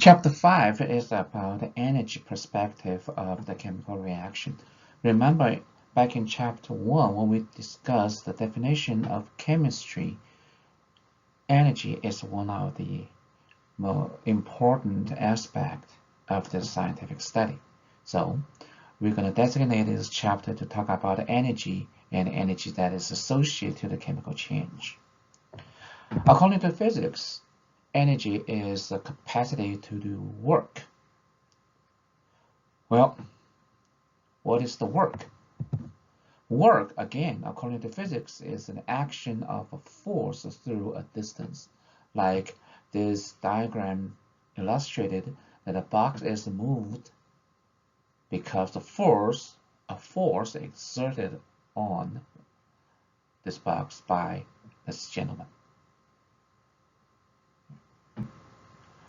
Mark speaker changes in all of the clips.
Speaker 1: Chapter 5 is about the energy perspective of the chemical reaction. Remember, back in Chapter 1, when we discussed the definition of chemistry, energy is one of the more important aspects of the scientific study. So, we're going to designate this chapter to talk about energy and energy that is associated to the chemical change. According to physics, energy is the capacity to do work. Well, what is the work? Work, again, according to physics, is an action of a force through a distance. Like this diagram illustrated that a box is moved because a force exerted on this box by this gentleman.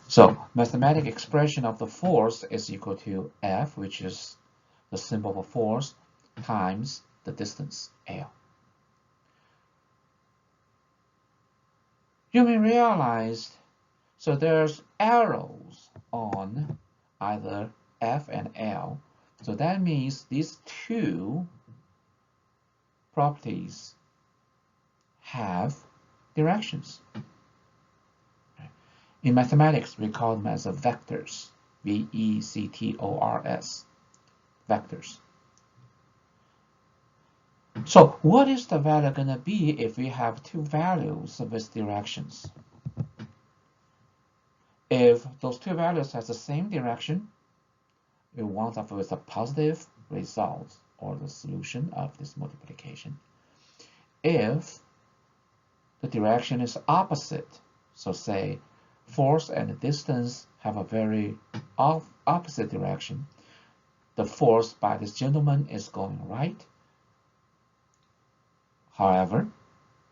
Speaker 1: So mathematical expression of the force is equal to F, which is the symbol for force, times the distance, L. You may realize, so there's arrows on either F and L. So that means these two properties have directions. In mathematics, we call them as vectors, V-E-C-T-O-R-S, vectors. So what is the value going to be if we have two values with directions? If those two values have the same direction, we wind up with a positive result or the solution of this multiplication. If the direction is opposite, so say force and distance have a very opposite direction. The force by this gentleman is going right. However,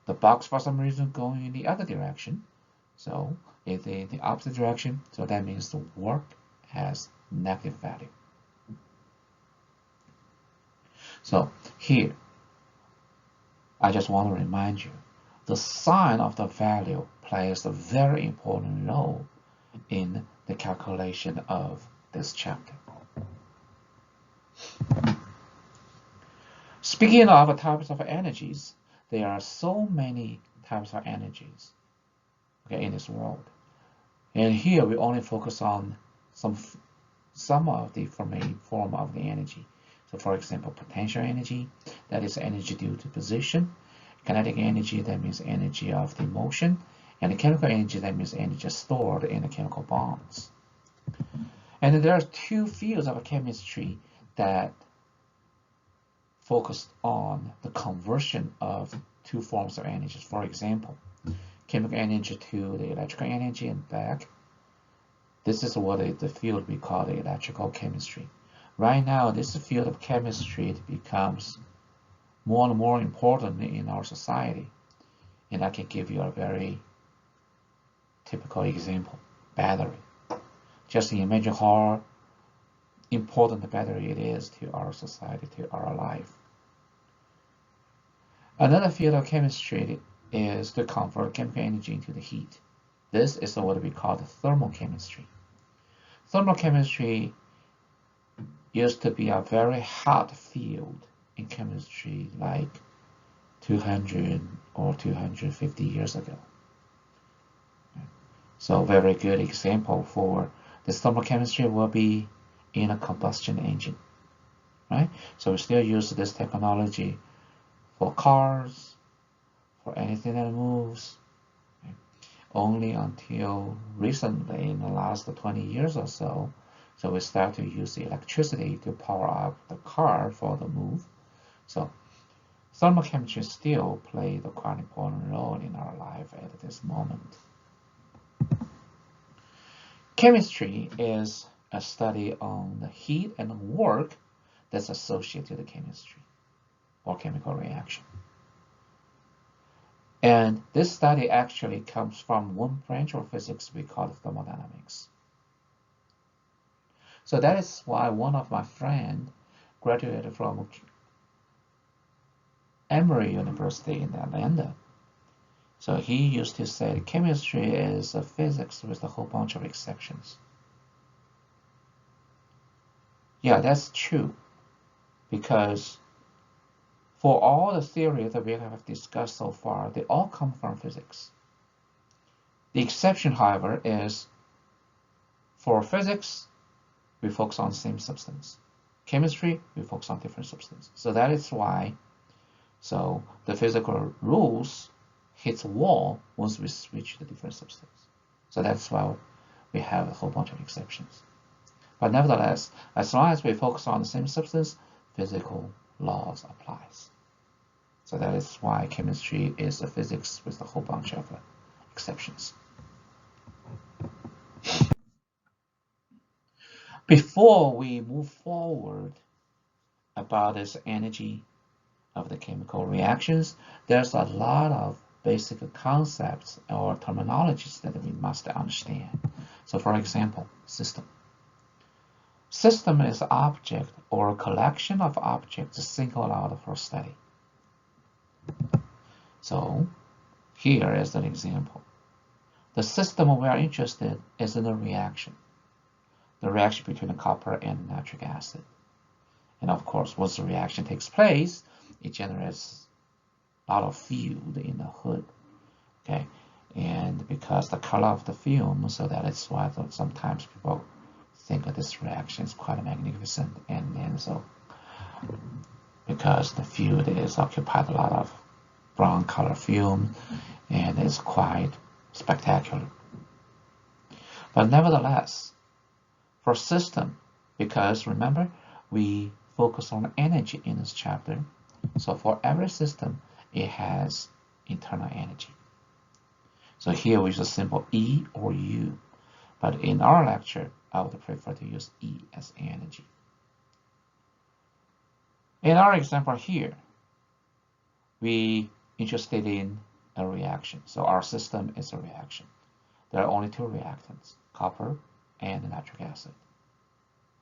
Speaker 1: the box for some reason going in the other direction. So it's in the opposite direction. So that means the work has negative value. So here, I just want to remind you, the sign of the value plays a very important role in the calculation of this chapter. Speaking of types of energies, there are so many types of energies, okay, in this world. And here we only focus on some of the form of the energy. So for example, potential energy, that is energy due to position. Kinetic energy, that means energy of the motion, and the chemical energy, that means energy stored in the chemical bonds. And there are two fields of chemistry that focus on the conversion of two forms of energy. For example, chemical energy to the electrical energy and back. This is what the field we call the electrical chemistry. Right now, this field of chemistry becomes more and more important in our society. And I can give you a very typical example, battery. Just imagine how important the battery it is to our society, to our life. Another field of chemistry is to convert chemical energy into the heat. This is what we call the thermochemistry. Thermochemistry used to be a very hot field in chemistry like 200 or 250 years ago. So a very good example for this thermochemistry will be in a combustion engine, right? So we still use this technology for cars, for anything that moves. Only until recently, in the last 20 years or so, we start to use the electricity to power up the car for the move. So thermochemistry still plays a quite important role in our life at this moment. Chemistry is a study on the heat and the work that's associated with chemistry or chemical reaction. And this study actually comes from one branch of physics we call thermodynamics. So that is why one of my friends graduated from Emory University in Atlanta. So he used to say chemistry is a physics with a whole bunch of exceptions. Yeah, that's true, because for all the theories that we have discussed so far, they all come from physics. The exception, however, is for physics, we focus on the same substance. Chemistry, we focus on different substances. So that is why, so the physical rules hits a wall once we switch to different substance. So that's why we have a whole bunch of exceptions. But nevertheless, as long as we focus on the same substance, physical laws applies. So that is why chemistry is a physics with a whole bunch of exceptions. Before we move forward about this energy of the chemical reactions, there's a lot of basic concepts or terminologies that we must understand. So for example, system. System is an object or a collection of objects singled out for study. So here is an example. The system we are interested in is in a reaction. The reaction between the copper and nitric acid. And of course, once the reaction takes place, it generates a lot of field in the hood. Okay, and because the color of the film, so that is why sometimes people think that this reaction is quite magnificent, and so because the field is occupied a lot of brown color film, and it's quite spectacular. But nevertheless, for system, because remember, we focus on energy in this chapter. So for every system, it has internal energy. So here we use the symbol E or U. But in our lecture, I would prefer to use E as energy. In our example here, we interested in a reaction. So our system is a reaction. There are only two reactants, copper and nitric acid.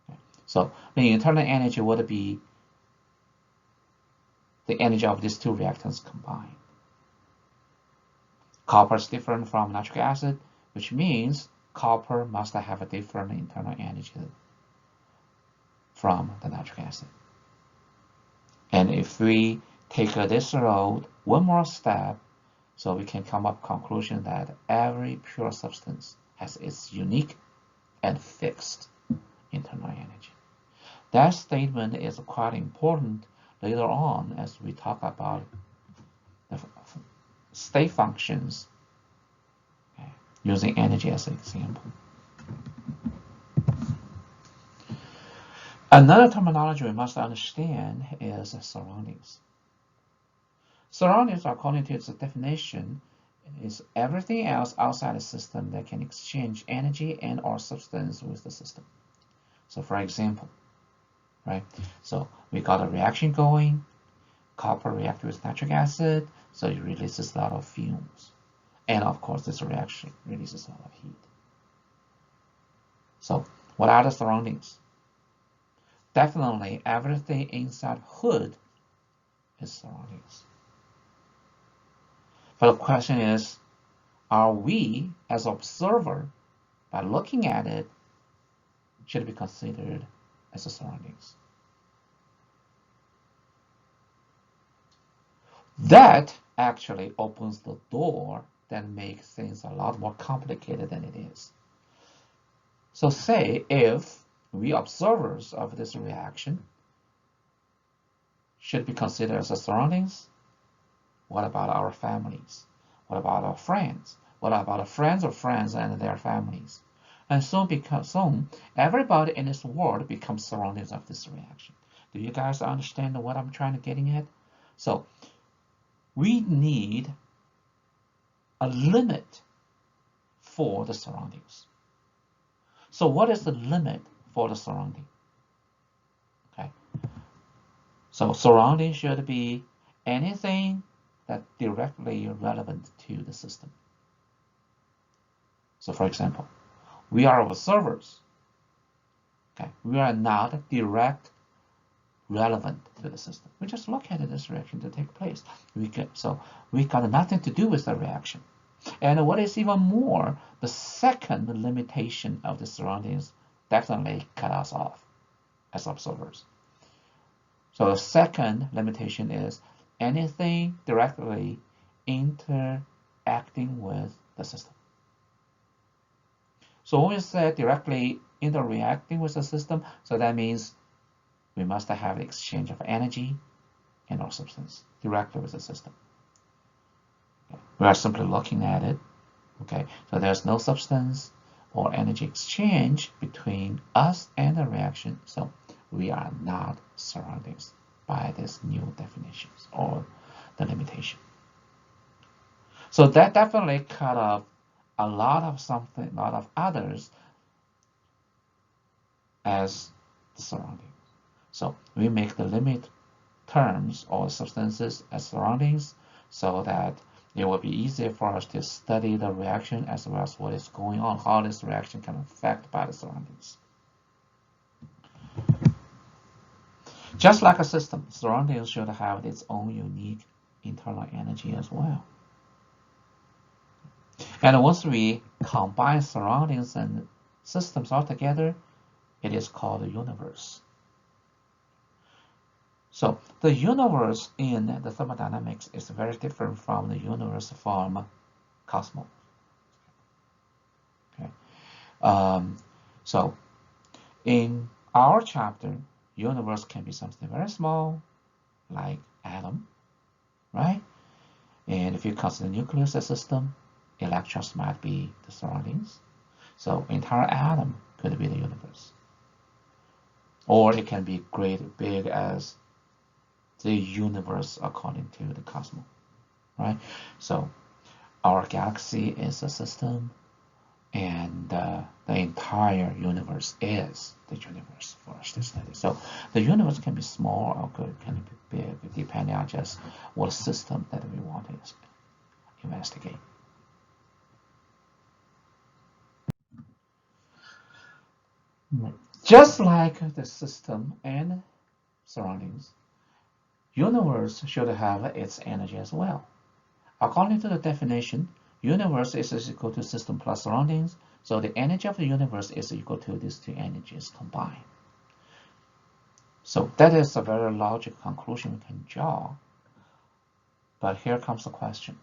Speaker 1: Okay. So the internal energy would be the energy of these two reactants combined. Copper is different from nitric acid, which means copper must have a different internal energy from the nitric acid. And if we take this road one more step, so we can come up with a conclusion that every pure substance has its unique and fixed internal energy. That statement is quite important later on as we talk about the state functions, okay, using energy as an example. Another terminology we must understand is surroundings. Surroundings, according to its definition, is everything else outside the system that can exchange energy and or substance with the system. So for example, right? So we got a reaction going, copper reacts with nitric acid, so it releases a lot of fumes. And of course, this reaction releases a lot of heat. So what are the surroundings? Definitely everything inside hood is surroundings. But the question is, are we as observer, by looking at it, should be considered as the surroundings? That actually opens the door that makes things a lot more complicated than it is. So say if we observers of this reaction should be considered as the surroundings, what about our families? What about our friends? What about our friends of friends and their families? And soon everybody in this world becomes surroundings of this reaction. Do you guys understand what I'm trying to getting at? So we need a limit for the surroundings. So what is the limit for the surrounding? Okay. So surrounding should be anything that's directly relevant to the system. So for example, we are observers. Okay. We are not direct relevant to the system. We just look at this reaction to take place. We got nothing to do with the reaction. And what is even more, the second limitation of the surroundings definitely cut us off. as observers. So the second limitation is anything directly interacting with the system. So when we say directly interacting with the system, so that means we must have the exchange of energy and or substance directly with the system. We are simply looking at it. Okay, so there's no substance or energy exchange between us and the reaction, so we are not surroundings by these new definitions or the limitation. So that definitely cut off a lot of others as the surroundings. So we make the limit terms or substances as surroundings so that it will be easier for us to study the reaction as well as what is going on, how this reaction can affect by the surroundings. Just like a system, surroundings should have its own unique internal energy as well. And once we combine surroundings and systems all together, it is called the universe. So the universe in the thermodynamics is very different from the universe from cosmos. Okay. So in our chapter, universe can be something very small, like atom, right? And if you consider nucleus as a system, electrons might be the surroundings. So entire atom could be the universe. Or it can be big as the universe according to the cosmos, right? So our galaxy is a system, and the entire universe is the universe for us to study. So the universe can be small or can be big, depending on just what system that we want to investigate. Just like the system and surroundings, universe should have its energy as well. According to the definition, universe is equal to system plus surroundings, so the energy of the universe is equal to these two energies combined. So that is a very logical conclusion we can draw. But here comes the question.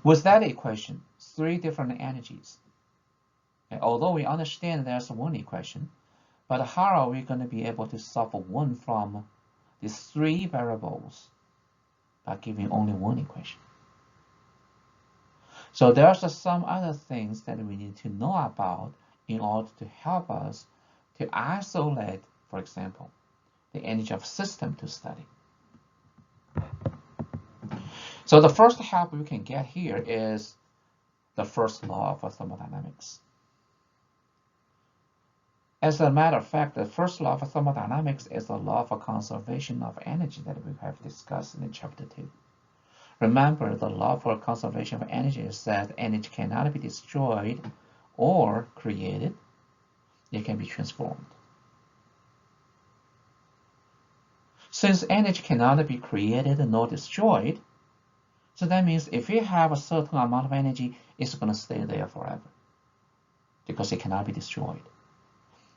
Speaker 1: With that equation, three different energies. And although we understand there's one equation, but how are we going to be able to solve one from these three variables by giving only one equation? So there's some other things that we need to know about in order to help us to isolate, for example, the energy of system to study. So the first help we can get here is the first law of thermodynamics. As a matter of fact, the first law of thermodynamics is the law of conservation of energy that we have discussed in chapter 2. Remember, the law for conservation of energy is that energy cannot be destroyed or created. It can be transformed. Since energy cannot be created nor destroyed, so that means if you have a certain amount of energy, it's going to stay there forever because it cannot be destroyed.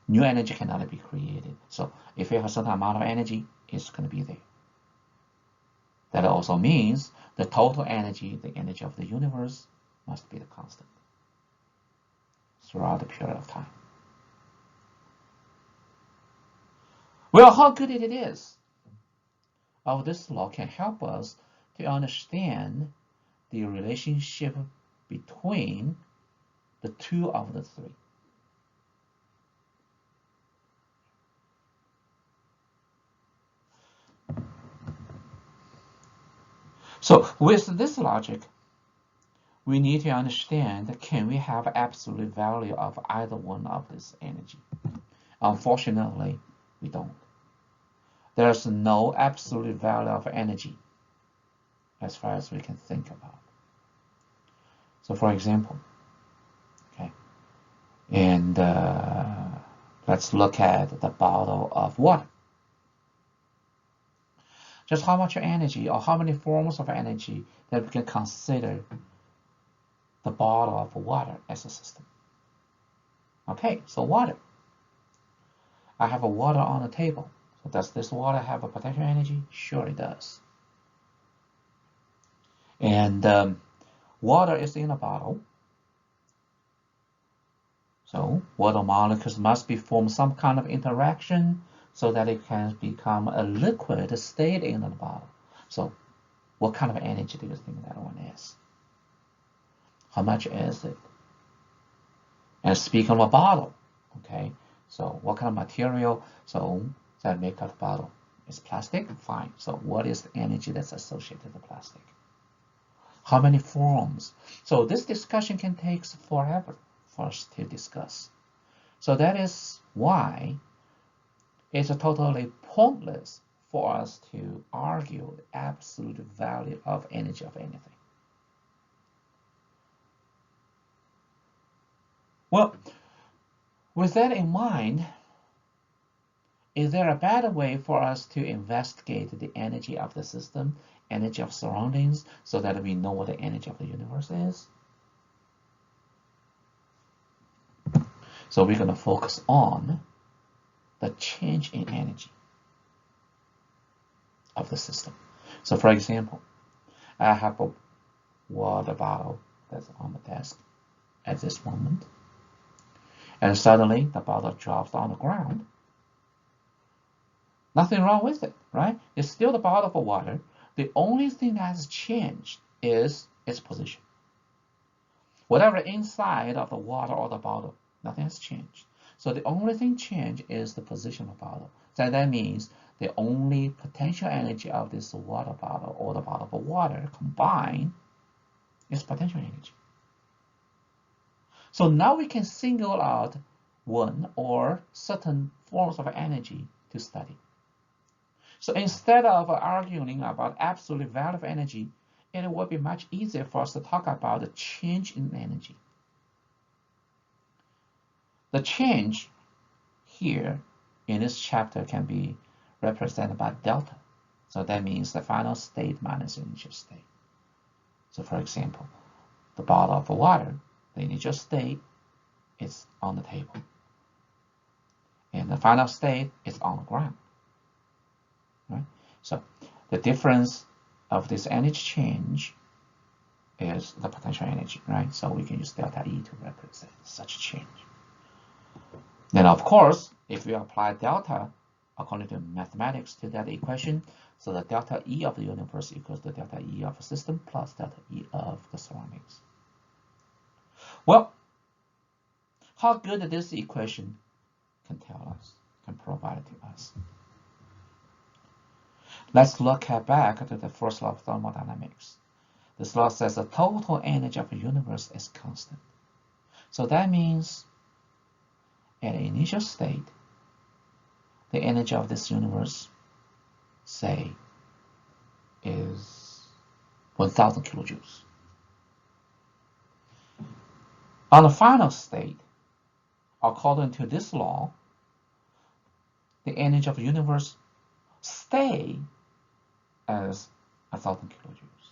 Speaker 1: New energy cannot be created. So if you have a certain amount of energy, it's going to be there. That also means the total energy, the energy of the universe, must be the constant throughout the period of time. Well, how good it is of this law can help us to understand the relationship between the two of the three. So with this logic, we need to understand, can we have absolute value of either one of this energy? Unfortunately, we don't. There's no absolute value of energy as far as we can think about. So for example, okay, and let's look at the bottle of water. Just how much energy or how many forms of energy that we can consider the bottle of water as a system. Okay, so water. I have a water on the table. So does this water have a potential energy? Sure it does. And water is in a bottle. So water molecules must be form some kind of interaction so that it can become a liquid stayed in the bottle. So what kind of energy do you think that one is? How much is it? And speaking of a bottle, okay, so what kind of material so that make up the bottle? It's plastic? Fine. So what is the energy that's associated with plastic? How many forms? So this discussion can take forever for us to discuss. So that is why it's totally pointless for us to argue the absolute value of energy of anything. Well, with that in mind, is there a better way for us to investigate the energy of the system, energy of surroundings, so that we know what the energy of the universe is? So we're going to focus on the change in energy of the system. So for example, I have a water bottle that's on the desk at this moment. And suddenly the bottle drops on the ground. Nothing wrong with it, right? It's still the bottle of water. The only thing that has changed is its position. Whatever inside of the water or the bottle, nothing has changed. So the only thing changed is the position of the bottle. So that means the only potential energy of this water bottle or the bottle of water combined is potential energy. So now we can single out one or certain forms of energy to study. So instead of arguing about absolute value of energy, it would be much easier for us to talk about the change in energy. The change here in this chapter can be represented by delta. So that means the final state minus the initial state. So for example, the bottle of water, the initial state is on the table. And the final state is on the ground. Right? So the difference of this energy change is the potential energy, right? So we can use delta E to represent such change. Then of course, if we apply delta according to mathematics to that equation, so the delta E of the universe equals the delta E of the system plus delta E of the surroundings. Well, how good this equation can tell us, can provide to us. Let's look back to the first law of thermodynamics. This law says the total energy of the universe is constant. So that means at the initial state, the energy of this universe, say, is 1,000 kilojoules. On the final state, according to this law, the energy of the universe stay as 1,000 kilojoules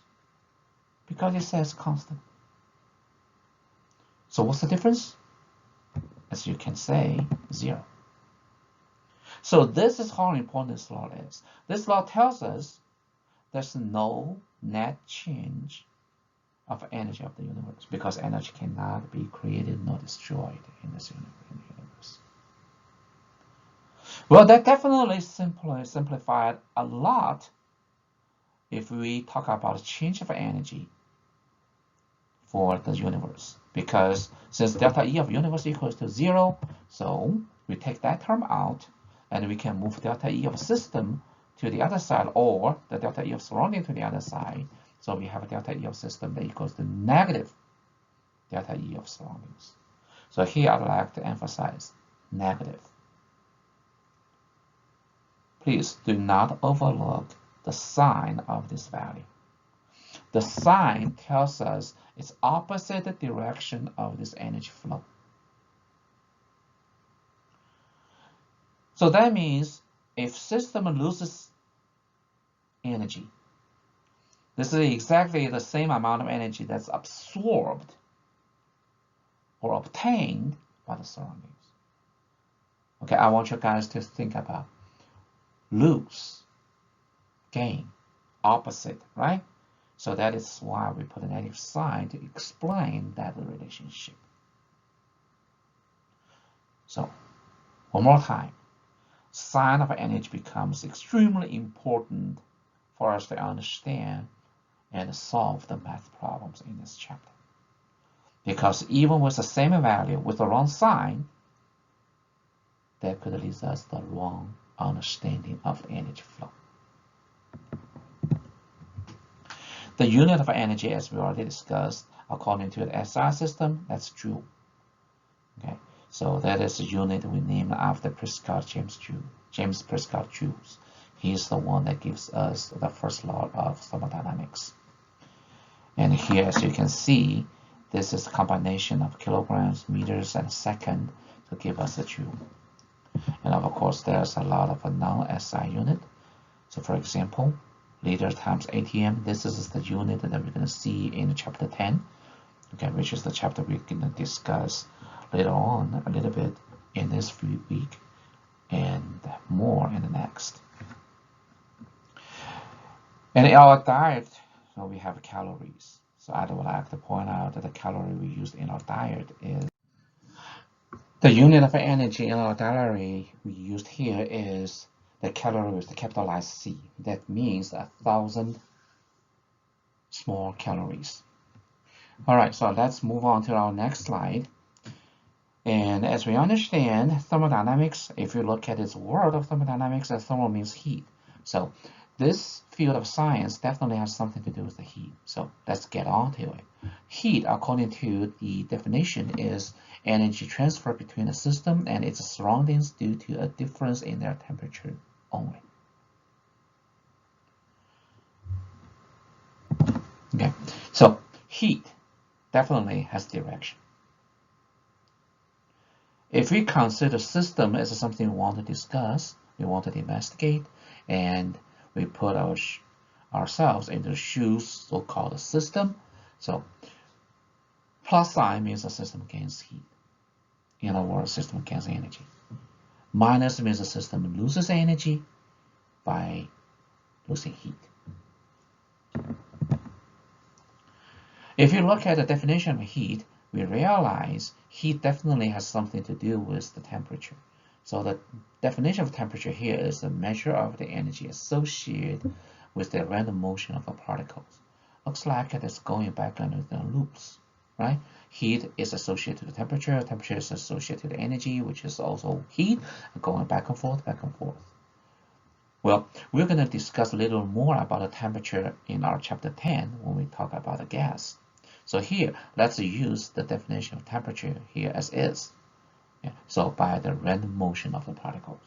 Speaker 1: because it says constant. So what's the difference? As you can say, 0. So this is how important this law is. This law tells us there's no net change of energy of the universe because energy cannot be created nor destroyed in this universe. Well, that definitely simplified a lot if we talk about change of energy for the universe. Because since delta E of universe equals to 0, so we take that term out and we can move delta E of system to the other side or the delta E of surrounding to the other side. So we have a delta E of system that equals to negative delta E of surroundings. So here I'd like to emphasize negative. Please do not overlook the sign of this value. The sign tells us its opposite direction of this energy flow. So that means if system loses energy, this is exactly the same amount of energy that's absorbed or obtained by the surroundings. Okay, I want you guys to think about lose, gain, opposite, right? So that is why we put a negative sign to explain that relationship. So, one more time, sign of energy becomes extremely important for us to understand and solve the math problems in this chapter. Because even with the same value, with the wrong sign, that could lead us the wrong understanding of the energy flow. The unit of energy, as we already discussed, according to the SI system, that's joule. Okay, so that is the unit we named after Prescott James Prescott Joules. He's the one that gives us the first law of thermodynamics. And here, as you can see, this is a combination of kilograms, meters, and second to give us a joule. And of course, there's a lot of non-SI unit. So for example, liter times ATM, this is the unit that we're going to see in chapter 10, okay, which is the chapter we're going to discuss later on a little bit in this week and more in the next. And in our diet, so we have calories. So I would like to point out that the calorie we use in our diet is the unit of energy in our diary we used here is the calorie with the capitalized C. That means 1,000 small calories. All right, so let's move on to our next slide. And as we understand thermodynamics, if you look at this word of thermodynamics, thermal means heat. So this field of science definitely has something to do with the heat. So let's get on to it. Heat, according to the definition, is energy transfer between a system and its surroundings due to a difference in their temperature only. Okay, so heat definitely has direction. If we consider system as something we want to discuss, we want to investigate, and we put ourselves in the shoes, so-called system. So plus sign means the system gains heat. In other words, system gains energy. Minus means the system loses energy by losing heat. If you look at the definition of heat, we realize heat definitely has something to do with the temperature. So the definition of temperature here is the measure of the energy associated with the random motion of the particles. Looks like it is going back under the loops, right? Heat is associated to the temperature. Temperature is associated to the energy, which is also heat, going back and forth, back and forth. Well, we're going to discuss a little more about the temperature in our chapter 10 when we talk about the gas. So here, let's use the definition of temperature here as is. Yeah, so by the random motion of the particles.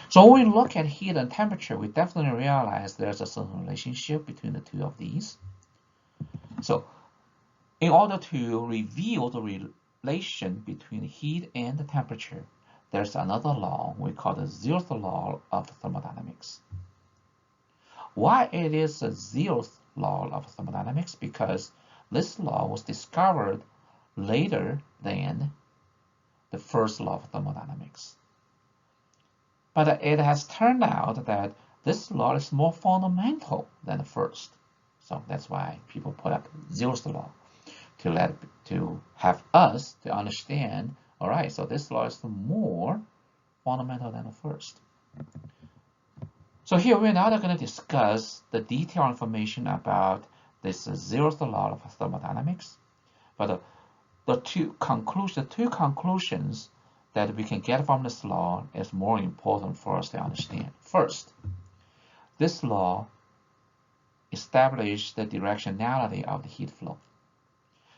Speaker 1: So when we look at heat and temperature, we definitely realize there's a certain relationship between the two of these. So in order to reveal the relation between heat and the temperature, there's another law we call the zeroth law of thermodynamics. Why it is the zeroth law of thermodynamics? Because this law was discovered later than the first law of thermodynamics. But it has turned out that this law is more fundamental than the first. So that's why people put up zeroth law to have us to understand, all right, so this law is more fundamental than the first. So here we're now going to discuss the detailed information about this zeroth law of thermodynamics. But the two conclusions that we can get from this law is more important for us to understand. First, this law established the directionality of the heat flow.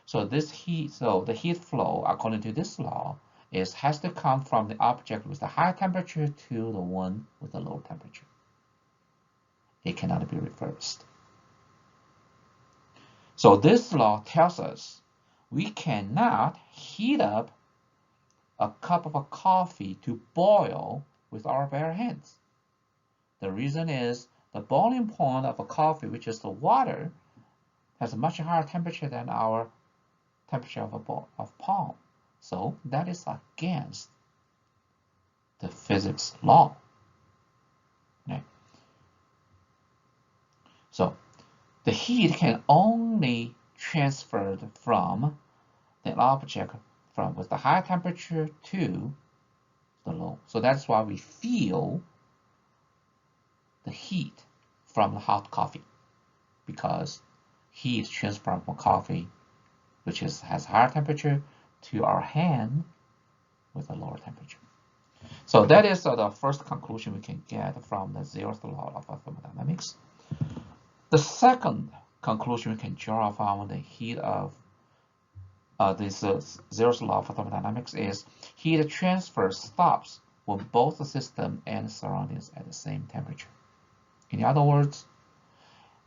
Speaker 1: So the heat flow, according to this law, has to come from the object with the high temperature to the one with the low temperature. It cannot be reversed. So this law tells us we cannot heat up a cup of coffee to boil with our bare hands. The reason is the boiling point of a coffee, which is the water, has a much higher temperature than our temperature of palm. So that is against the physics law. Okay? So the heat can only transfer from the object with the high temperature to the low. So that's why we feel the heat from the hot coffee, because heat transferred from coffee, which has higher temperature, to our hand with a lower temperature. So that is the first conclusion we can get from the zeroth law of thermodynamics. The second conclusion we can draw from the heat of this zeroth law of thermodynamics is heat transfer stops when both the system and surroundings at the same temperature. In other words,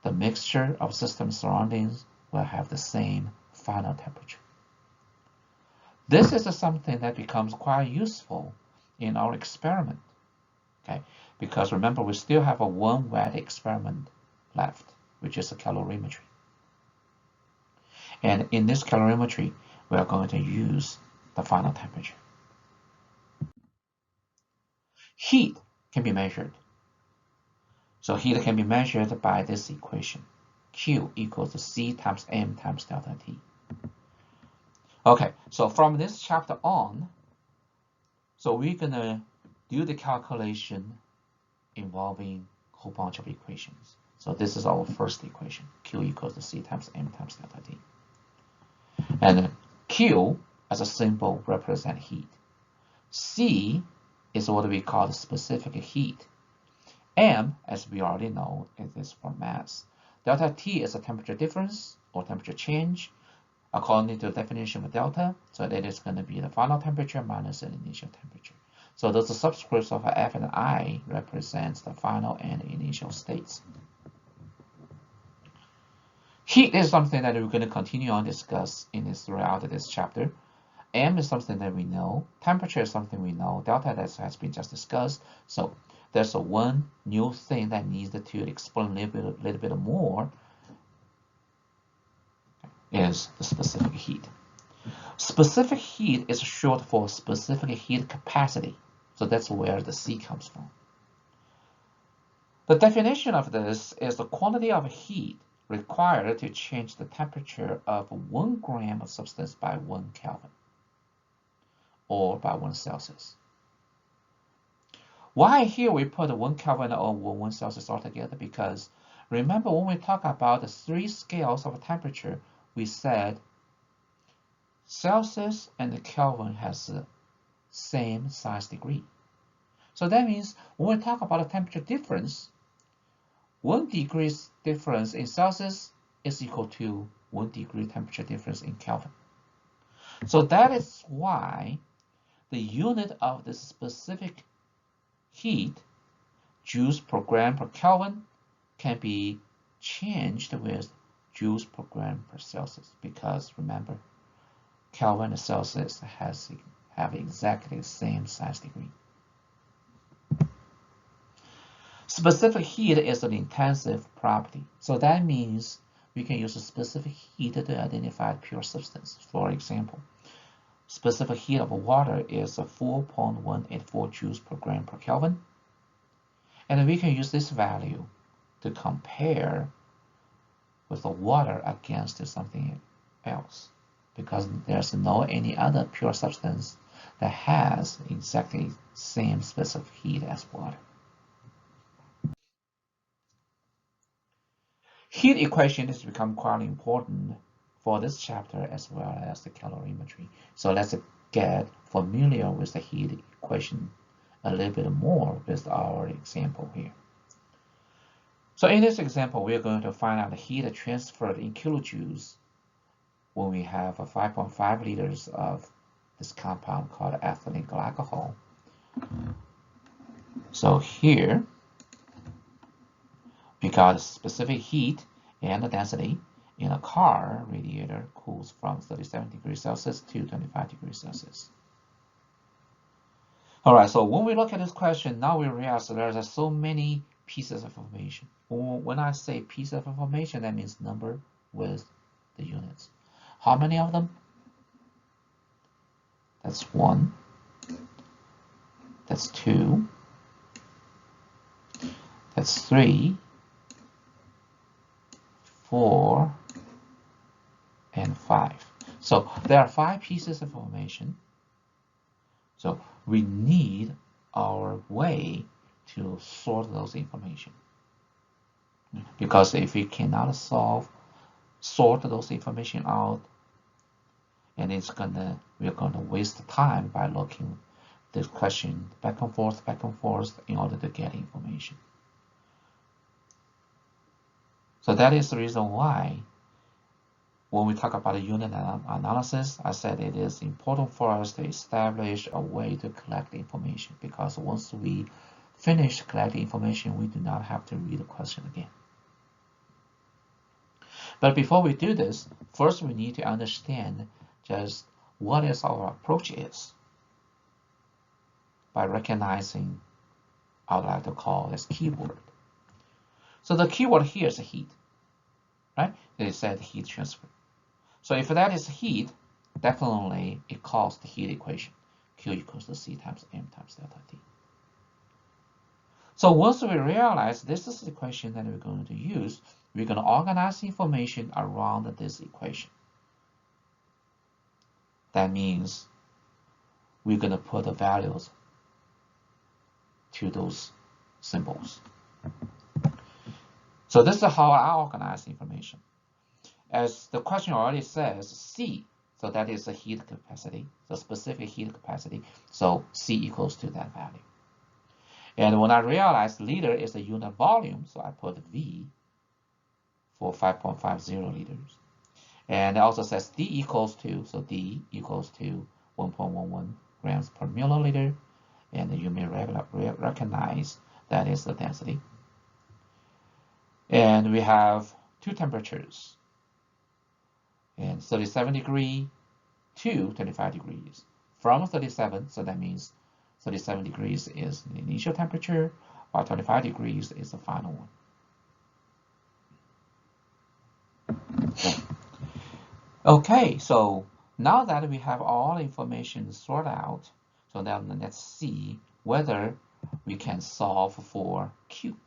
Speaker 1: the mixture of system and surroundings will have the same final temperature. This is something that becomes quite useful in our experiment, okay? Because remember, we still have one wet experiment left, which is a calorimetry. And in this calorimetry, we are going to use the final temperature. Heat can be measured. So heat can be measured by this equation. Q equals to C times M times delta T. Okay, so from this chapter on, so we're going to do the calculation involving a whole bunch of equations. So this is our first equation. Q equals to C times M times delta T. And Q as a symbol represents heat. C is what we call the specific heat. M, as we already know, is for mass. Delta T is a temperature difference or temperature change according to the definition of delta. So that is going to be the final temperature minus the initial temperature. So those subscripts of F and I represents the final and initial states. Heat is something that we're going to continue on discuss throughout this chapter. M is something that we know. Temperature is something we know. Delta that has been just discussed. So there's one new thing that needs to explain a little bit more is the specific heat. Specific heat is short for specific heat capacity. So that's where the C comes from. The definition of this is the quantity of heat required to change the temperature of 1 gram of substance by 1 Kelvin or by 1 Celsius. Why here we put 1 Kelvin or 1 Celsius all together? Because remember when we talk about the 3 scales of temperature, we said Celsius and the Kelvin has the same size degree. So that means when we talk about a temperature difference, 1 degree difference in Celsius is equal to 1 degree temperature difference in Kelvin. So that is why the unit of this specific heat, joules per gram per Kelvin, can be changed with joules per gram per Celsius, because remember, Kelvin and Celsius have exactly the same size degree. Specific heat is an intensive property. So that means we can use a specific heat to identify pure substance. For example, specific heat of water is 4.184 joules per gram per Kelvin. And we can use this value to compare with the water against something else, because there's no any other pure substance that has exactly the same specific heat as water. Heat equation has become quite important for this chapter as well as the calorimetry. So let's get familiar with the heat equation a little bit more with our example here. So in this example, we're going to find out the heat transferred in kilojoules when we have 5.5 liters of this compound called ethylene glycol. So here, we got specific heat and the density in a car radiator cools from 37 degrees Celsius to 25 degrees Celsius. All right, so when we look at this question, now we realize that there are so many pieces of information. When I say piece of information, that means number with the units. How many of them? That's 1. That's 2. That's 3, 4, and 5. So there are 5 pieces of information. So we need our way to sort those information. Because if we cannot sort those information out, and we're gonna waste time by looking this question back and forth in order to get information. So that is the reason why when we talk about a unit analysis, I said it is important for us to establish a way to collect information, because once we finish collecting information, we do not have to read the question again. But before we do this, first we need to understand just what is our approach is by recognizing, I would like to call this keyword. So the keyword here is heat, right? It said heat transfer. So if that is heat, definitely it calls the heat equation. Q equals to C times M times delta T. So once we realize this is the equation that we're going to use, we're going to organize information around this equation. That means we're going to put the values to those symbols. So this is how I organize information. As the question already says, C, so that is the heat capacity, the specific heat capacity. So C equals to that value. And when I realized liter is a unit volume, so I put V for 5.50 liters. And it also says D equals to, so D equals to 1.11 grams per milliliter. And you may recognize that is the density. And we have 2 temperatures, and 37 degrees to 25 degrees. From 37, so that means 37 degrees is the initial temperature, while 25 degrees is the final one. Okay, so now that we have all information sorted out, so now let's see whether we can solve for Q,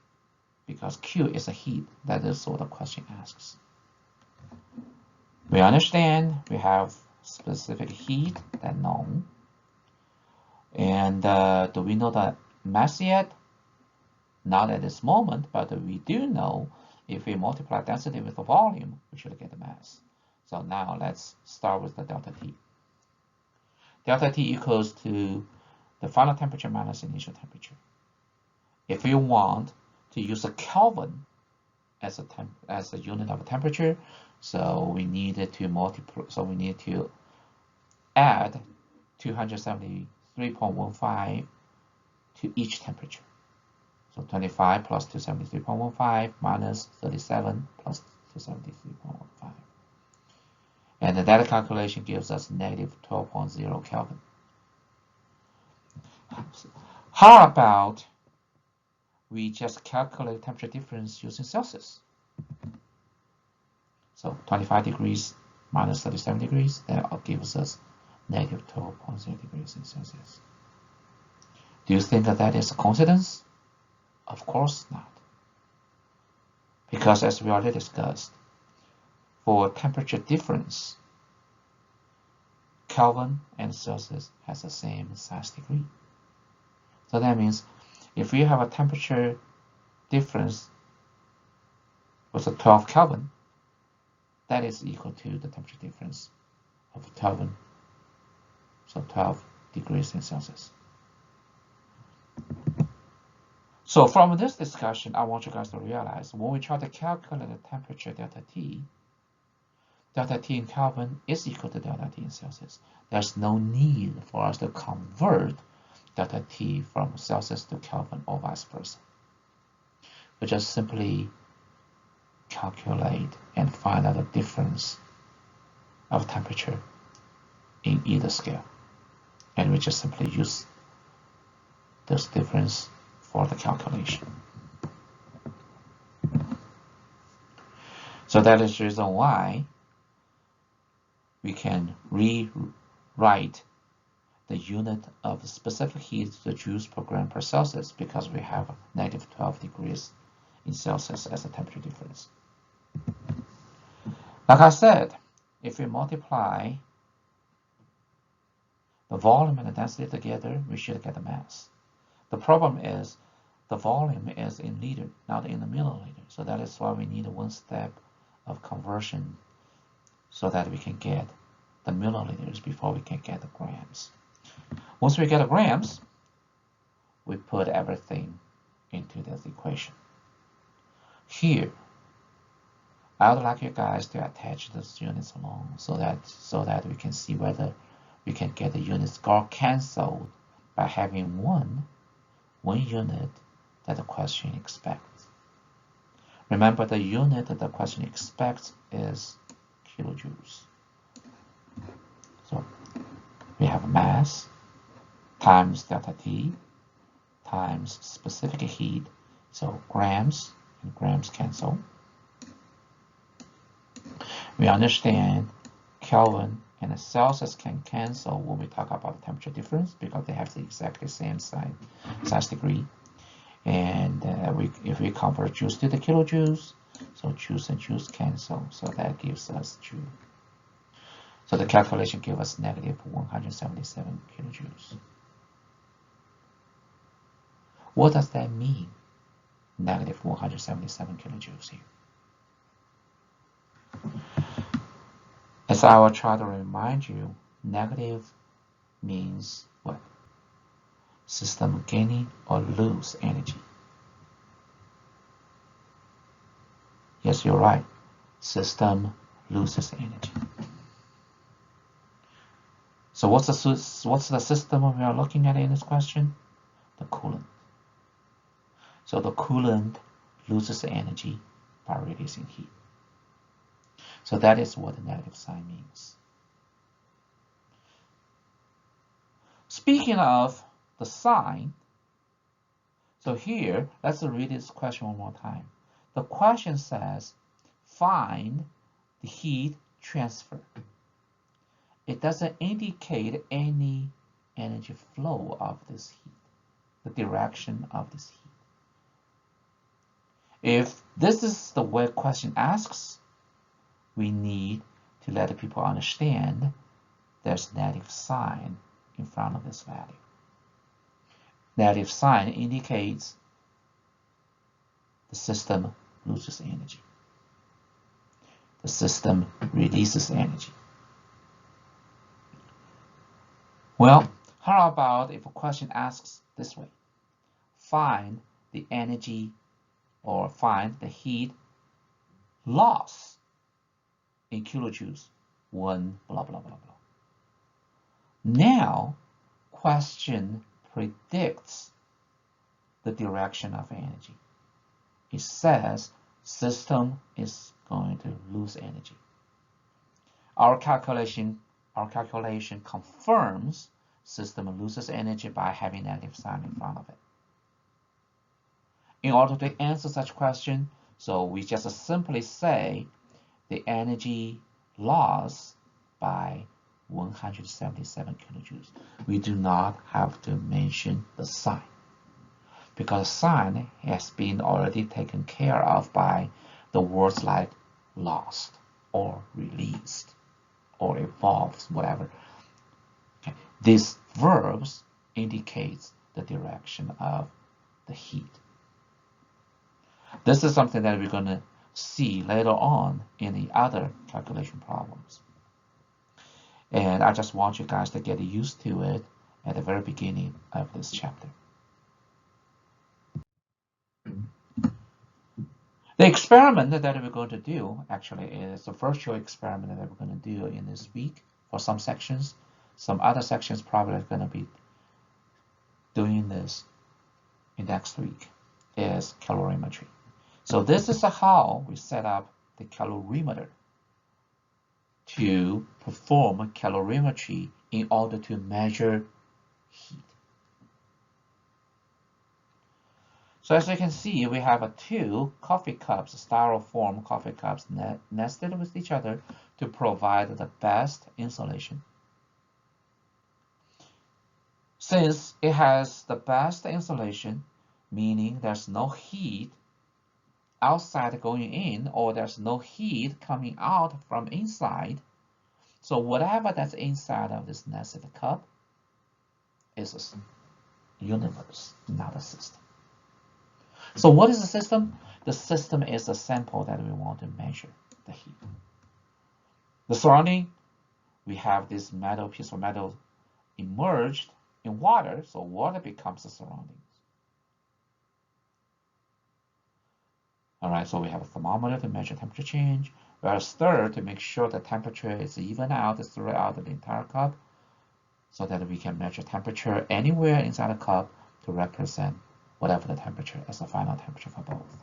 Speaker 1: because Q is a heat. That is what the question asks. We understand we have specific heat that known. And do we know the mass yet? Not at this moment, but we do know if we multiply density with the volume, we should get the mass. So now let's start with the delta T. Delta T equals to the final temperature minus initial temperature. If you want to use a Kelvin as a unit of temperature, so we needed to multiply. So we need to add 273.15 to each temperature. So 25 plus 273.15 minus 37 plus 273.15. And the data calculation gives us negative 12.0 Kelvin. How about we just calculate temperature difference using Celsius? So 25 degrees minus 37 degrees, that gives us negative 12.0 degrees in Celsius. Do you think that is a coincidence? Of course not. Because as we already discussed, for temperature difference, Kelvin and Celsius has the same size degree. So that means if we have a temperature difference with a 12 Kelvin, that is equal to the temperature difference of Kelvin, so 12 degrees in Celsius. So from this discussion, I want you guys to realize when we try to calculate the temperature delta T in Kelvin is equal to delta T in Celsius. There's no need for us to convert delta T from Celsius to Kelvin or vice versa. We just simply calculate and find out the difference of temperature in either scale. And we just simply use this difference for the calculation. So that is the reason why we can rewrite the unit of specific heat to the joules per gram per Celsius because we have negative 12 degrees in Celsius as a temperature difference. Like I said, if we multiply the volume and the density together, we should get the mass. The problem is the volume is in liter, not in the milliliter. So that is why we need one step of conversion so that we can get the milliliters before we can get the grams. Once we get the grams, we put everything into this equation. Here, I would like you guys to attach those units along so that we can see whether we can get the units canceled by having one unit that the question expects. Remember, the unit that the question expects is kilojoules. So we have mass times delta T times specific heat. So grams and grams cancel. We understand Kelvin and Celsius can cancel when we talk about the temperature difference because they have the exactly same size degree. And if we convert joules to the kilojoules, so joules and joules cancel, so that gives us joule. So the calculation gives us negative 177 kilojoules. What does that mean? Negative 177 kilojoules here. As I will try to remind you, negative means what? System gaining or lose energy. Yes, you're right. System loses energy. So what's the system we are looking at in this question? The coolant. So the coolant loses energy by releasing heat. So that is what the negative sign means. Speaking of the sign, so here, let's read this question one more time. The question says, find the heat transfer. It doesn't indicate any energy flow of this heat, the direction of this heat. If this is the way question asks, we need to let the people understand there's negative sign in front of this value. Negative sign indicates the system loses energy. The system releases energy. Well, how about if a question asks this way? Find the energy or find the heat loss in kilojoules, 1 blah, blah, blah, blah. Now, question predicts the direction of energy. It says system is going to lose energy. Our calculation confirms system loses energy by having negative sign in front of it. In order to answer such question, so we just simply say the energy loss by 177 kilojoules. We do not have to mention the sign because sign has been already taken care of by the words like lost or released or evolved, whatever. Okay. These verbs indicates the direction of the heat. This is something that we're going to see later on in the other calculation problems. And I just want you guys to get used to it at the very beginning of this chapter. The experiment that we're going to do actually is a virtual experiment that we're going to do in this week for some sections. Some other sections probably are going to be doing this in next week is calorimetry. So this is how we set up the calorimeter to perform calorimetry in order to measure heat. So as you can see, we have two coffee cups, styrofoam coffee cups nested with each other to provide the best insulation. Since it has the best insulation, meaning there's no heat outside going in, or there's no heat coming out from inside, so whatever that's inside of this nested cup is a universe, not a system. So what is the system? The system is a sample that we want to measure the heat. The surrounding, we have this metal, piece of metal immersed in water, so water becomes the surroundings. All right, so we have a thermometer to measure temperature change. We have a stir to make sure the temperature is even out throughout the entire cup, so that we can measure temperature anywhere inside the cup to represent whatever the temperature as the final temperature for both.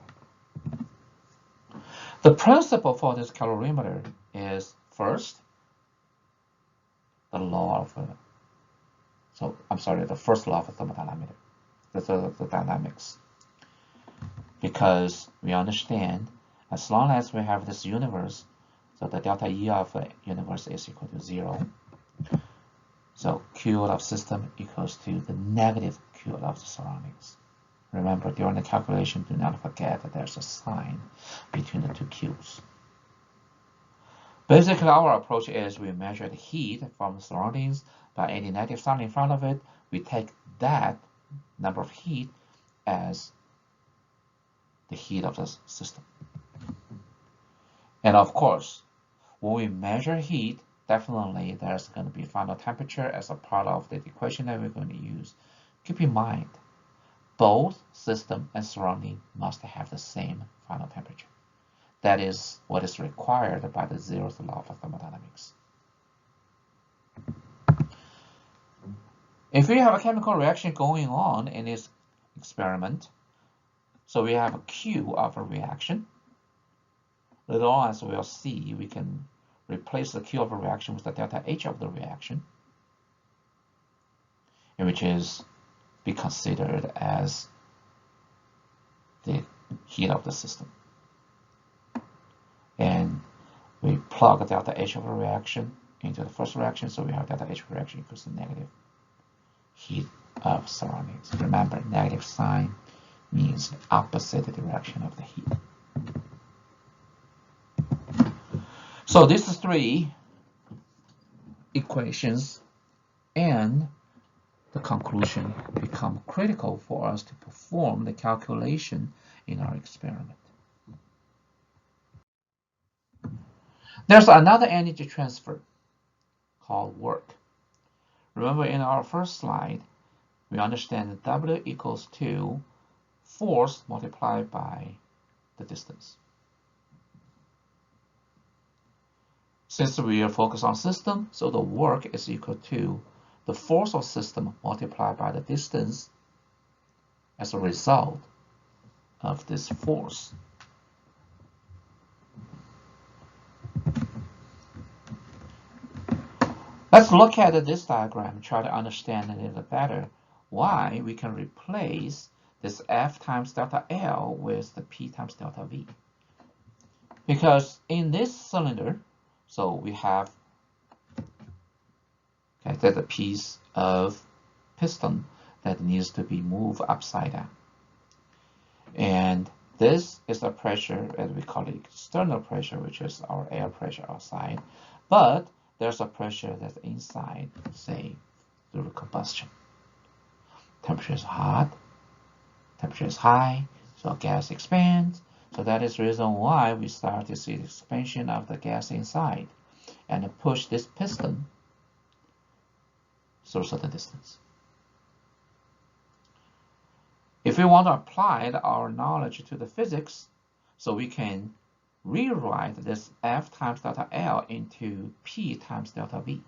Speaker 1: The principle for this calorimeter is first, the first law of thermodynamics, the dynamics. Because we understand as long as we have this universe, so the delta E of the universe is equal to 0. So Q of system equals to the negative Q of the surroundings. Remember, during the calculation, do not forget that there's a sign between the two Q's. Basically, our approach is we measure the heat from the surroundings by any negative sign in front of it. We take that number of heat as the heat of the system. And of course, when we measure heat, definitely there's going to be final temperature as a part of the equation that we're going to use. Keep in mind, both system and surrounding must have the same final temperature. That is what is required by the zeroth law of thermodynamics. If we have a chemical reaction going on in this experiment, so we have a Q of a reaction. Later on, as we'll see, we can replace the Q of a reaction with the delta H of the reaction, which is be considered as the heat of the system. And we plug delta H of a reaction into the first reaction, so we have delta H reaction equals to negative heat of surroundings. Remember, negative sign means the opposite direction of the heat. So these three equations and the conclusion become critical for us to perform the calculation in our experiment. There's another energy transfer called work. Remember, in our first slide, we understand that W equals to force multiplied by the distance. Since we are focused on system, so the work is equal to the force of system multiplied by the distance as a result of this force. Let's look at this diagram, try to understand a little better why we can replace this F times delta L with the P times delta V. Because in this cylinder, so we have there's a piece of piston that needs to be moved upside down. And this is the pressure, as we call it, external pressure, which is our air pressure outside. But there's a pressure that's inside, say, through combustion. Temperature is hot, temperature is high, so gas expands. So that is the reason why we start to see the expansion of the gas inside and push this piston through a certain distance. If we want to apply our knowledge to the physics, so we can rewrite this F times delta L into P times delta V.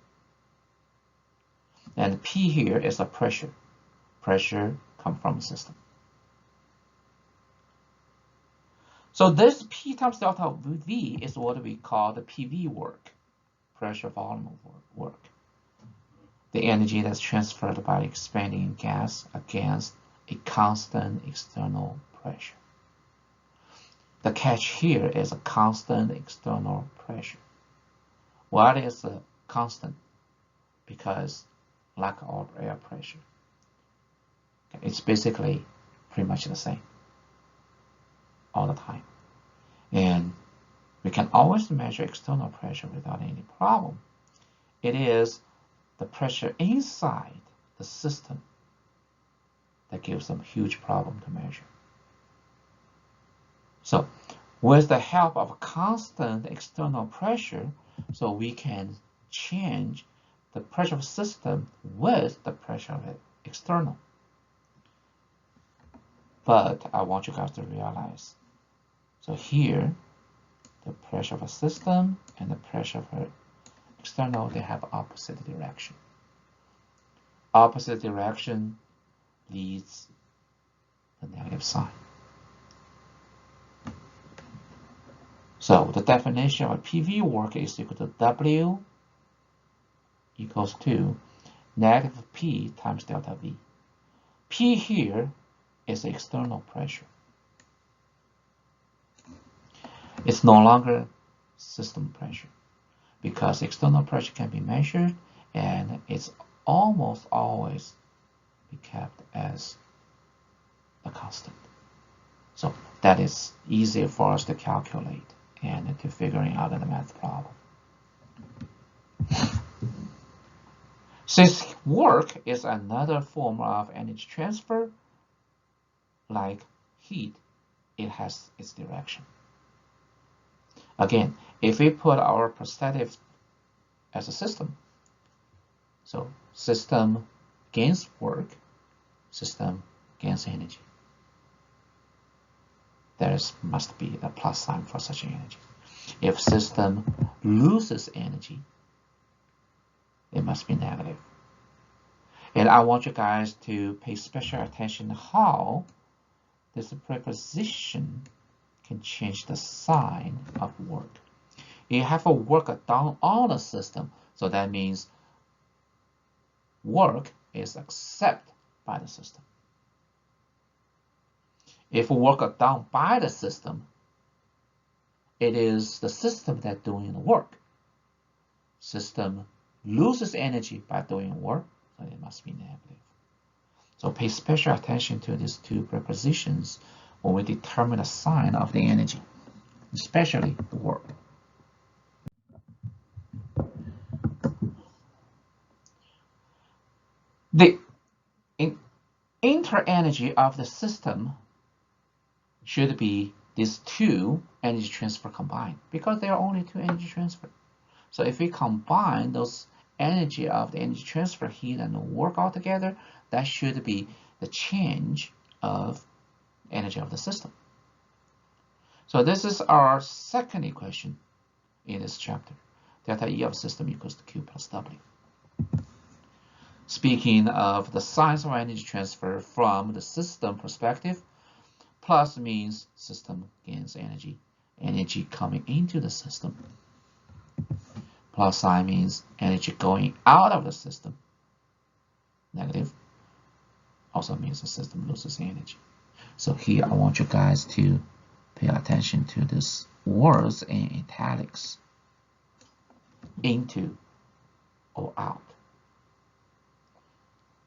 Speaker 1: And P here is a pressure. Pressure comes from the system. So this P times delta V is what we call the PV work, pressure volume work. The energy that's transferred by expanding gas against a constant external pressure. The catch here is a constant external pressure. What is a constant? Because lack of air pressure. It's basically pretty much the same all the time. And we can always measure external pressure without any problem. It is the pressure inside the system that gives them a huge problem to measure. So with the help of constant external pressure, so we can change the pressure of the system with the pressure of the external. But I want you guys to realize, so here, the pressure of a system and the pressure of an external, they have opposite direction. Opposite direction leads the negative sign. So the definition of PV work is equal to W equals to negative P times delta V. P here is external pressure. It's no longer system pressure because external pressure can be measured and it's almost always be kept as a constant. So that is easier for us to calculate and to figuring out in the math problem. Since work is another form of energy transfer, like heat, it has its direction. Again, if we put our perspective as a system, so system gains work, system gains energy. There must be a plus sign for such energy. If system loses energy, it must be negative. And I want you guys to pay special attention to how this preposition can change the sign of work. You have a work done on the system, so that means work is accepted by the system. If work done by the system, it is the system that's doing the work. System loses energy by doing work, so it must be negative. So pay special attention to these two prepositions when we determine the sign of the energy, especially the work. The inter-energy of the system should be these two energy transfer combined because there are only two energy transfer. So if we combine those energy of the energy transfer, heat and work all together, that should be the change of energy of the system. So this is our second equation in this chapter. Delta E of system equals to Q plus W. Speaking of the signs of energy transfer from the system perspective, plus means system gains energy, energy coming into the system. Plus sign means energy going out of the system. Negative also means the system loses energy. So here I want you guys to pay attention to these words in italics. Into or out.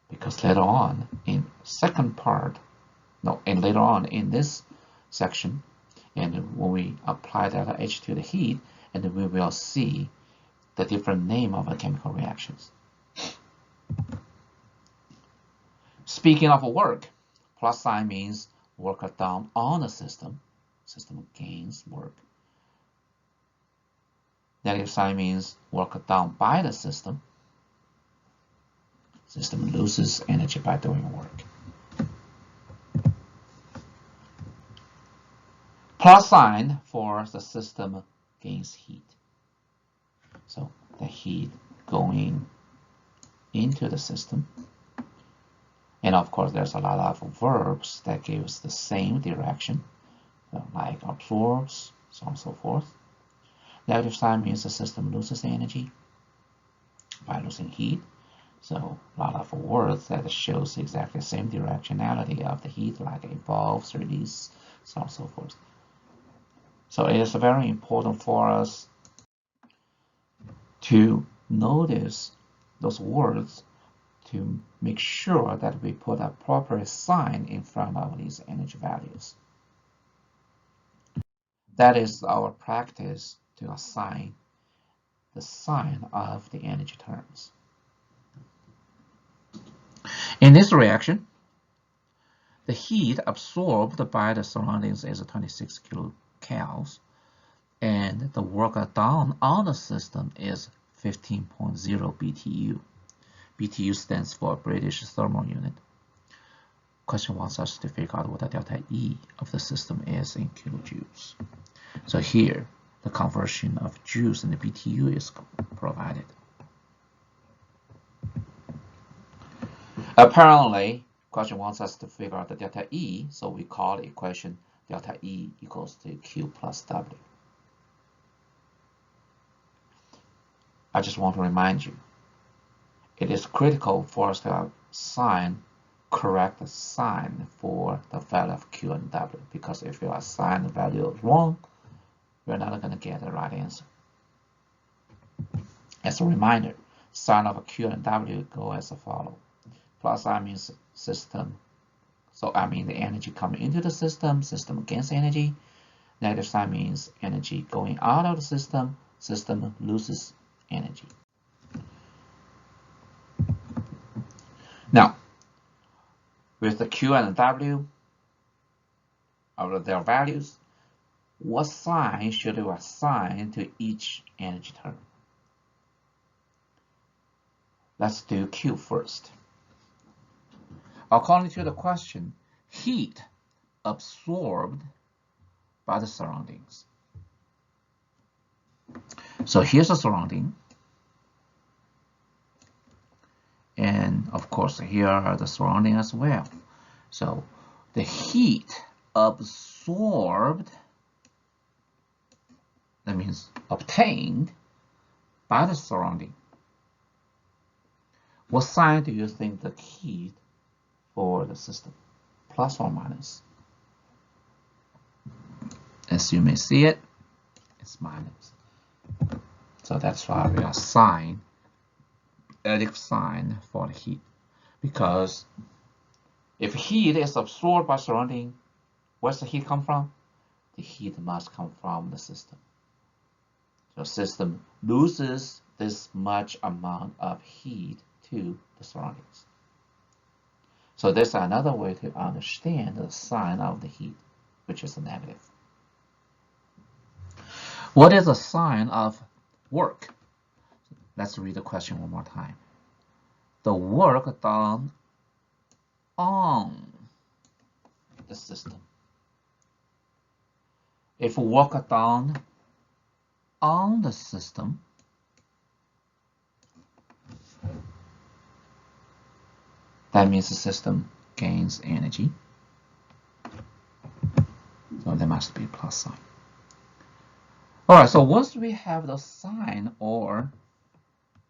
Speaker 1: Because later on in second part, and later on in this section, and when we apply delta H to the heat, and then we will see the different name of the chemical reactions. Speaking of work, plus sign means work done on the system. System gains work. Negative sign means work done by the system. System loses energy by doing work. Plus sign for the system gains heat. So the heat going into the system. And of course, there's a lot of verbs that gives the same direction, like absorbs, so on and so forth. Negative sign means the system loses energy by losing heat. So a lot of words that shows exactly the same directionality of the heat, like evolves, release, so on and so forth. So it is very important for us to notice those words to make sure that we put a proper sign in front of these energy values. That is our practice to assign the sign of the energy terms. In this reaction, the heat absorbed by the surroundings is 26 kilocalories, and the work done on the system is 15.0 BTU. BTU stands for British Thermal Unit. Question wants us to figure out what the delta E of the system is in kilojoules. So here, the conversion of joules and the BTU is provided. Apparently, question wants us to figure out the delta E, so we call the equation delta E equals to Q plus W. I just want to remind you, it is critical for us to assign correct sign for the value of Q and W, because if you assign the value wrong, you're not going to get the right answer. As a reminder, sign of Q and W go as follows. Plus I means system, so I mean the energy coming into the system, system gains energy. Negative sign means energy going out of the system, system loses energy. Now, with the Q and W of their values, what sign should we assign to each energy term? Let's do Q first. According to the question, heat absorbed by the surroundings. So here's the surrounding. And of course, here are the surrounding as well. So the heat absorbed, that means obtained by the surrounding. What sign do you think the heat for the system? Plus or minus? As you may see it, it's minus. So that's why we assign additive sign for the heat, because if heat is absorbed by surrounding, where's the heat come from? The heat must come from the system. So system loses this much amount of heat to the surroundings. So there's another way to understand the sign of the heat, which is a negative. What is the sign of work? Let's read the question one more time. The work done on the system. If work done on the system, that means the system gains energy. So there must be a plus sign. All right, so once we have the sign or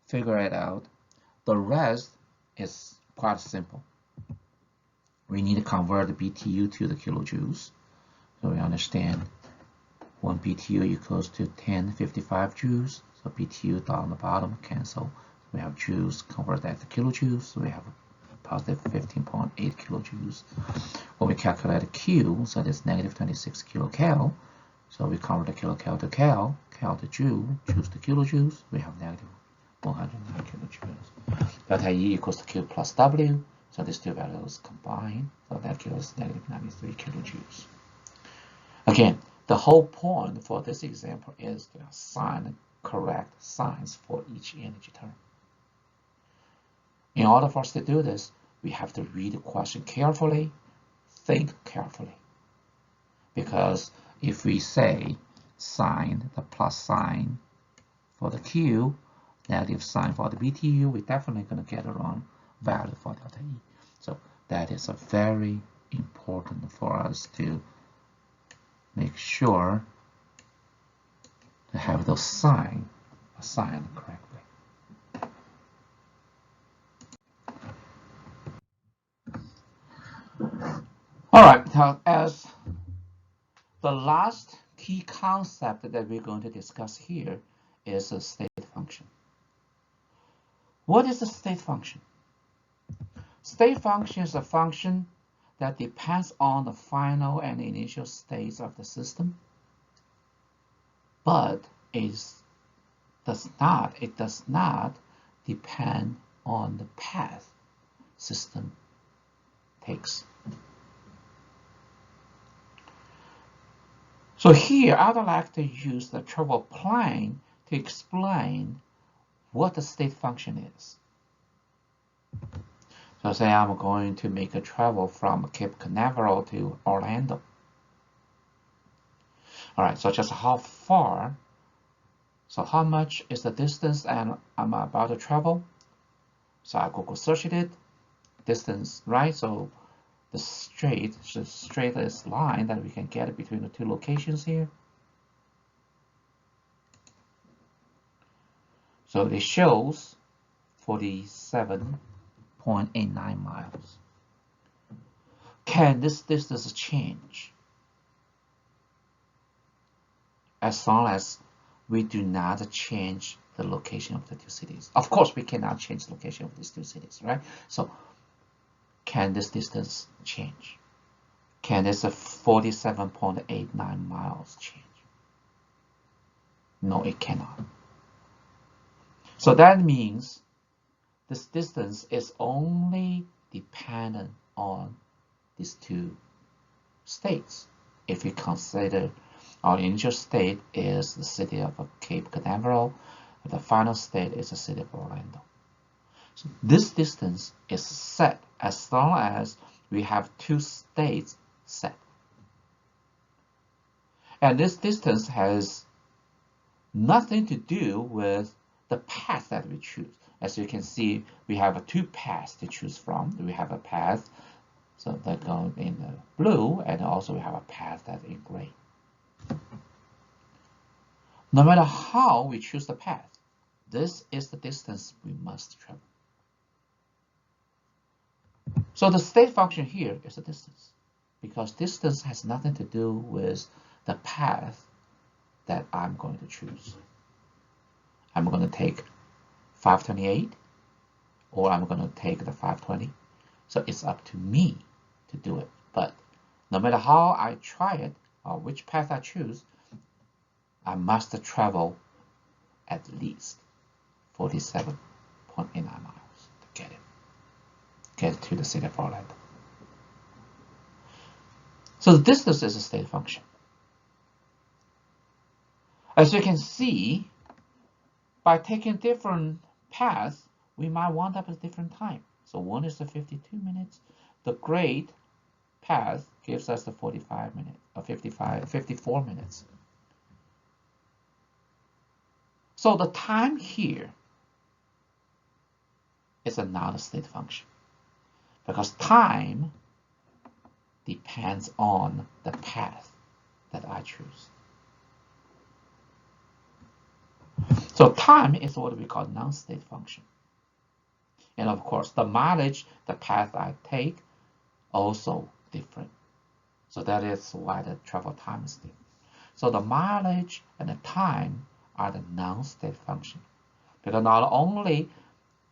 Speaker 1: figure it out, the rest is quite simple. We need to convert the BTU to the kilojoules. So we understand 1 BTU equals to 1055 joules. So BTU down the bottom cancel. We have joules convert that to kilojoules. So we have positive 15.8 kilojoules. When we calculate the Q, so that's negative 26 kilocal. So we convert the kilocal to cal, cal to joule, joules to kilojoules. We have negative 109 kilojoules. Delta E equals to Q plus W. So these two values combine. So that gives us negative 93 kilojoules. Again, the whole point for this example is to assign correct signs for each energy term. In order for us to do this, we have to read the question carefully, think carefully. Because if we say sign, the plus sign for the Q, negative sign for the BTU, we're definitely going to get a wrong value for delta E. So that is a very important for us to make sure to have those signs assigned correctly. All right, now as the last key concept that we're going to discuss here is a state function. What is a state function? State function is a function that depends on the final and initial states of the system, but it does not depend on the path system takes. So here, I would like to use the travel plane to explain what the state function is. So say I'm going to make a travel from Cape Canaveral to Orlando. All right, so just how far, so how much is the distance and I'm about to travel? So I Google searched it, distance, right? So the straightest line that we can get between the two locations here. So it shows 47.89 miles. Can this distance change? As long as we do not change the location of the two cities. Of course, we cannot change the location of these two cities, right? So can this distance change? Can this 47.89 miles change? No, it cannot. So that means this distance is only dependent on these two states. If we consider our initial state is the city of Cape Canaveral, and the final state is the city of Orlando. So this distance is set as long as we have two states set. And this distance has nothing to do with the path that we choose. As you can see, we have two paths to choose from. We have a path so that goes in blue, and also we have a path that's in gray. No matter how we choose the path, this is the distance we must travel. So the state function here is the distance, because distance has nothing to do with the path that I'm going to choose. I'm going to take 528, or I'm going to take the 520. So it's up to me to do it. But no matter how I try it, or which path I choose, I must travel at least 47.89 miles to get to the city of Orlando. So the distance is a state function. As you can see, by taking different paths, we might wind up at a different time. So one is the 52 minutes. The gray path gives us the 45 minutes, or 54 minutes. So the time here is another state function, because time depends on the path that I choose. So time is what we call non-state function. And of course, the mileage, the path I take, also different. So that is why the travel time is different. So the mileage and the time are the non-state function, because not only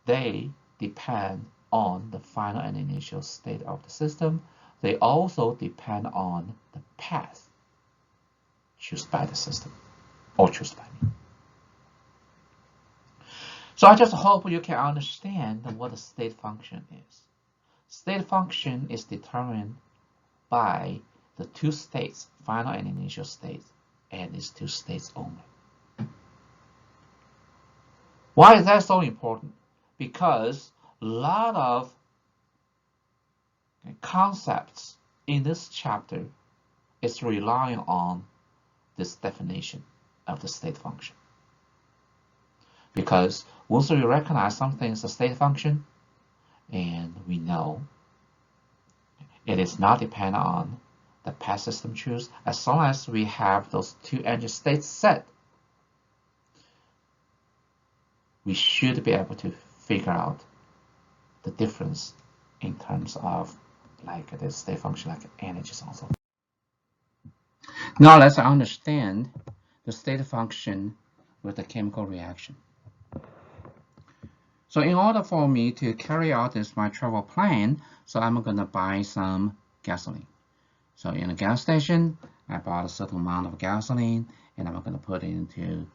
Speaker 1: they depend on the final and initial state of the system, they also depend on the path chosen by the system or chosen by me. So I just hope you can understand what a state function is. State function is determined by the two states, final and initial states, and these two states only. Why is that so important? Because a lot of concepts in this chapter is relying on this definition of the state function. Because once we recognize something is a state function, and we know it is not dependent on the path system choose, as long as we have those two energy states set, we should be able to figure out the difference in terms of like the state function, like energies also. Now let's understand the state function with the chemical reaction. So in order for me to carry out my travel plan, so I'm going to buy some gasoline. So in a gas station, I bought a certain amount of gasoline, and I'm going to put it into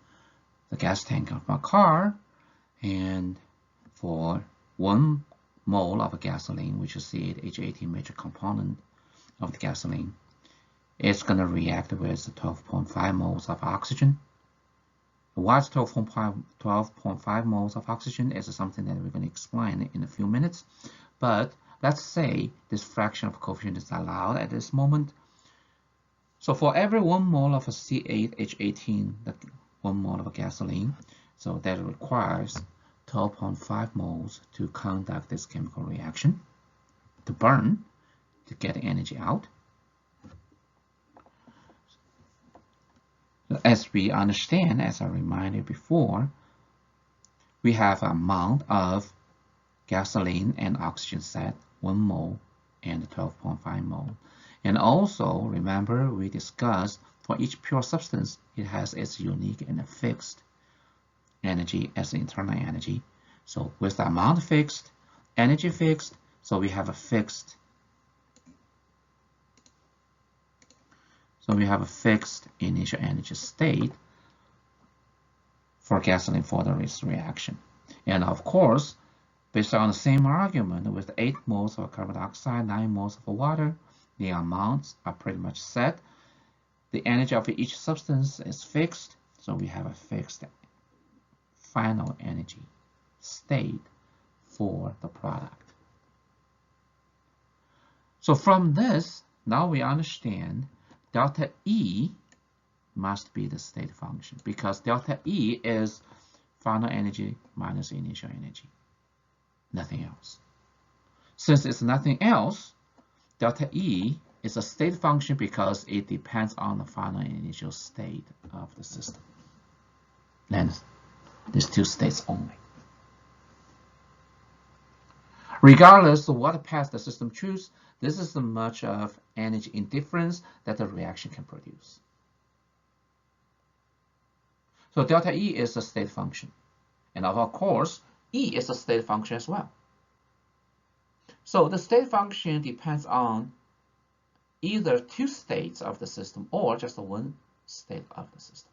Speaker 1: the gas tank of my car. And for 1 mole of gasoline, which is the H18 major component of the gasoline, it's going to react with 12.5 moles of oxygen. Why 12.5 moles of oxygen is something that we're going to explain in a few minutes. But let's say this fraction of coefficient is allowed at this moment. So for every 1 mole of a C8H18, 1 mole of gasoline, so that requires 12.5 moles to conduct this chemical reaction, to burn, to get energy out. As we understand, as I reminded before, we have an amount of gasoline and oxygen set, 1 mole and 12.5 mole. And also, remember, we discussed for each pure substance, it has its unique and fixed energy as internal energy. So with the amount fixed, energy fixed, so we have a fixed. So we have a fixed initial energy state for gasoline for the reaction. And of course, based on the same argument, with 8 moles of carbon dioxide, 9 moles of water, the amounts are pretty much set. The energy of each substance is fixed, so we have a fixed final energy state for the product. So from this, now we understand delta E must be the state function, because delta E is final energy minus initial energy, nothing else. Since it's nothing else, delta E is a state function because it depends on the final initial state of the system. Then these 2 states only. Regardless of what path the system chooses, this is the much of energy indifference that the reaction can produce. So delta E is a state function. And of course, E is a state function as well. So the state function depends on either 2 states of the system or just 1 state of the system.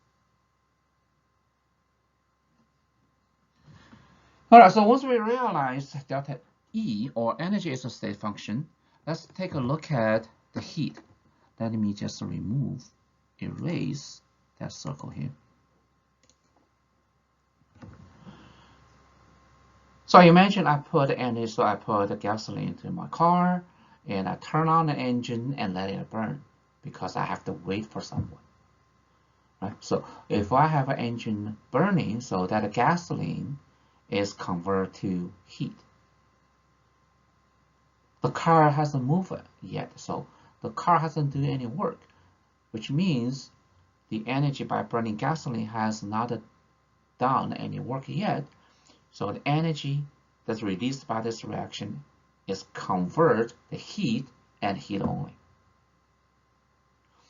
Speaker 1: All right, so once we realize delta E, or energy, is a state function, let's take a look at the heat. Let me just erase that circle here. So you mentioned I put energy, so I put the gasoline into my car, and I turn on the engine and let it burn because I have to wait for someone. Right? So if I have an engine burning, so that the gasoline is converted to heat. The car hasn't moved yet, so the car hasn't done any work, which means the energy by burning gasoline has not done any work yet. So the energy that's released by this reaction is convert the heat and heat only.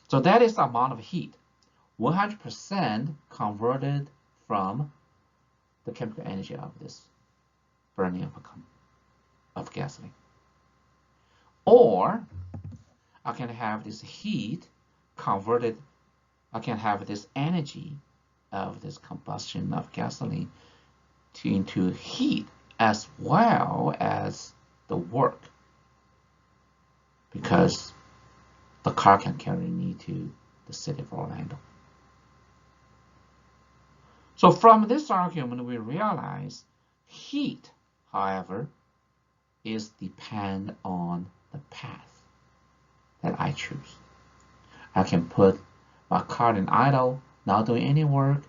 Speaker 1: So that is the amount of heat, 100% converted from the chemical energy of this burning of gasoline. Or I can have this heat converted, I can have this energy of this combustion of gasoline into heat as well as the work, because the car can carry me to the city of Orlando. So from this argument, we realize heat, however, is depend on the path that I choose. I can put my car in idle, not doing any work,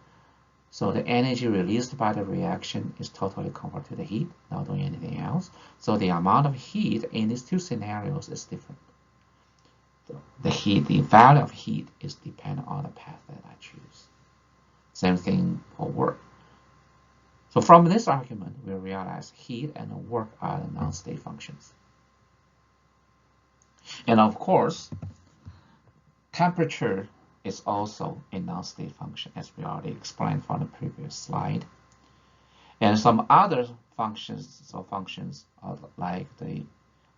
Speaker 1: so the energy released by the reaction is totally converted to the heat, not doing anything else. So the amount of heat in these 2 scenarios is different. The value of heat is dependent on the path that I choose. Same thing for work. So from this argument, we realize heat and work are the non-state functions. And of course, temperature is also a non-state function, as we already explained from the previous slide. And some other functions like the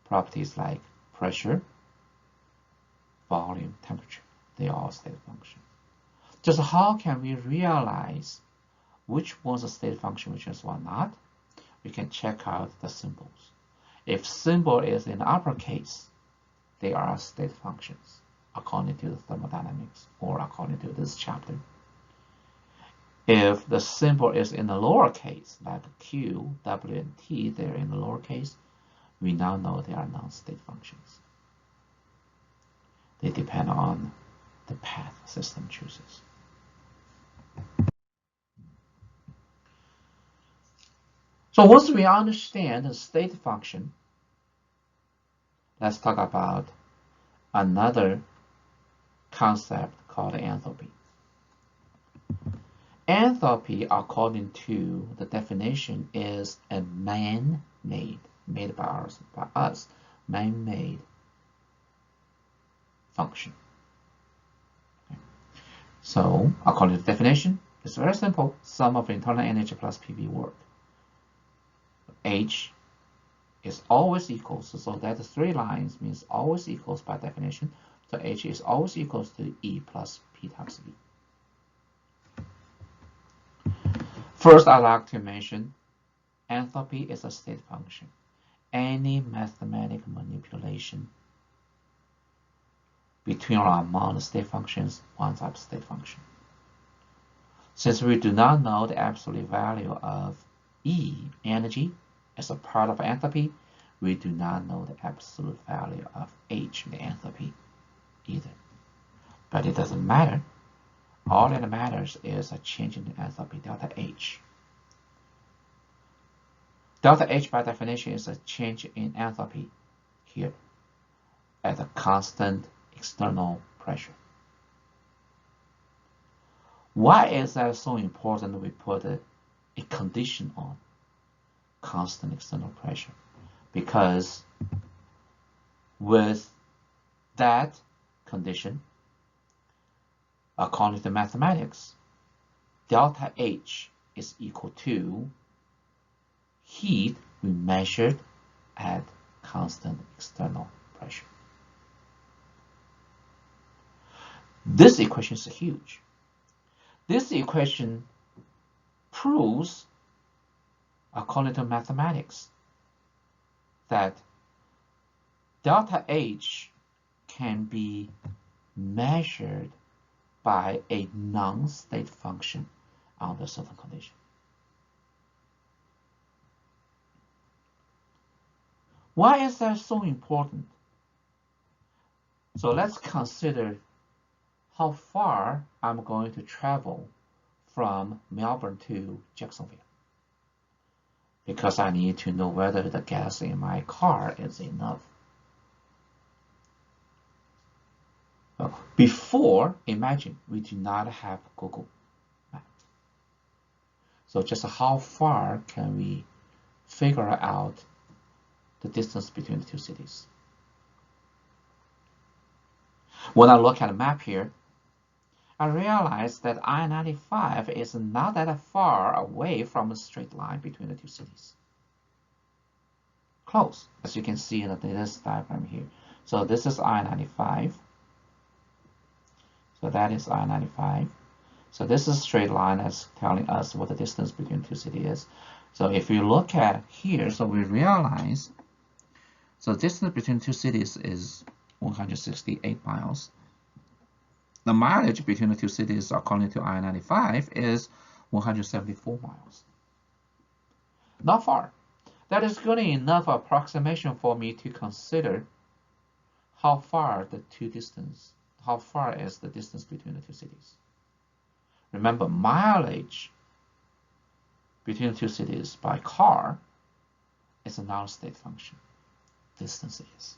Speaker 1: properties like pressure, volume, temperature. They are all state function. Just how can we realize which one's a state function, which is one not? We can check out the symbols. If symbol is in uppercase, they are state functions according to the thermodynamics or according to this chapter. If the symbol is in the lowercase, like Q, W, and T, they're in the lowercase, we now know they are non-state functions. They depend on the path system chooses. So once we understand the state function, let's talk about another concept called enthalpy. Enthalpy, according to the definition, is a man-made, made by us, man-made function. Okay. So, according to the definition, it's very simple. Sum of internal energy plus PV work. H is always equals, so that the three lines means always equals by definition. So H is always equals to E plus P times V. First, I'd like to mention enthalpy is a state function. Any mathematical manipulation between or among the state functions, one type of state function. Since we do not know the absolute value of E, energy, as a part of enthalpy, we do not know the absolute value of H, the enthalpy, either. But it doesn't matter. All that matters is a change in the enthalpy, delta H. Delta H, by definition, is a change in enthalpy here at a constant external pressure. Why is that so important that we put a condition on constant external pressure? Because with that condition, according to mathematics, delta H is equal to heat we measured at constant external pressure. This equation is huge. This equation proves, according to mathematics, that delta H can be measured by a non-state function under certain condition. Why is that so important? So let's consider how far I'm going to travel from Melbourne to Jacksonville, because I need to know whether the gas in my car is enough. So before, imagine we do not have Google Maps. So just how far can we figure out the distance between the two cities? When I look at a map here, I realize that I-95 is not that far away from a straight line between the two cities. Close, as you can see in this diagram here. So this is I-95. So that is I-95. So this is a straight line that's telling us what the distance between two cities is. So if you look at here, so we realize, so the distance between two cities is 168 miles. The mileage between the two cities, according to I-95, is 174 miles. Not far. That is good enough approximation for me to consider how far is the distance between the two cities. Remember, mileage between the two cities by car is a non-state function. Distance is.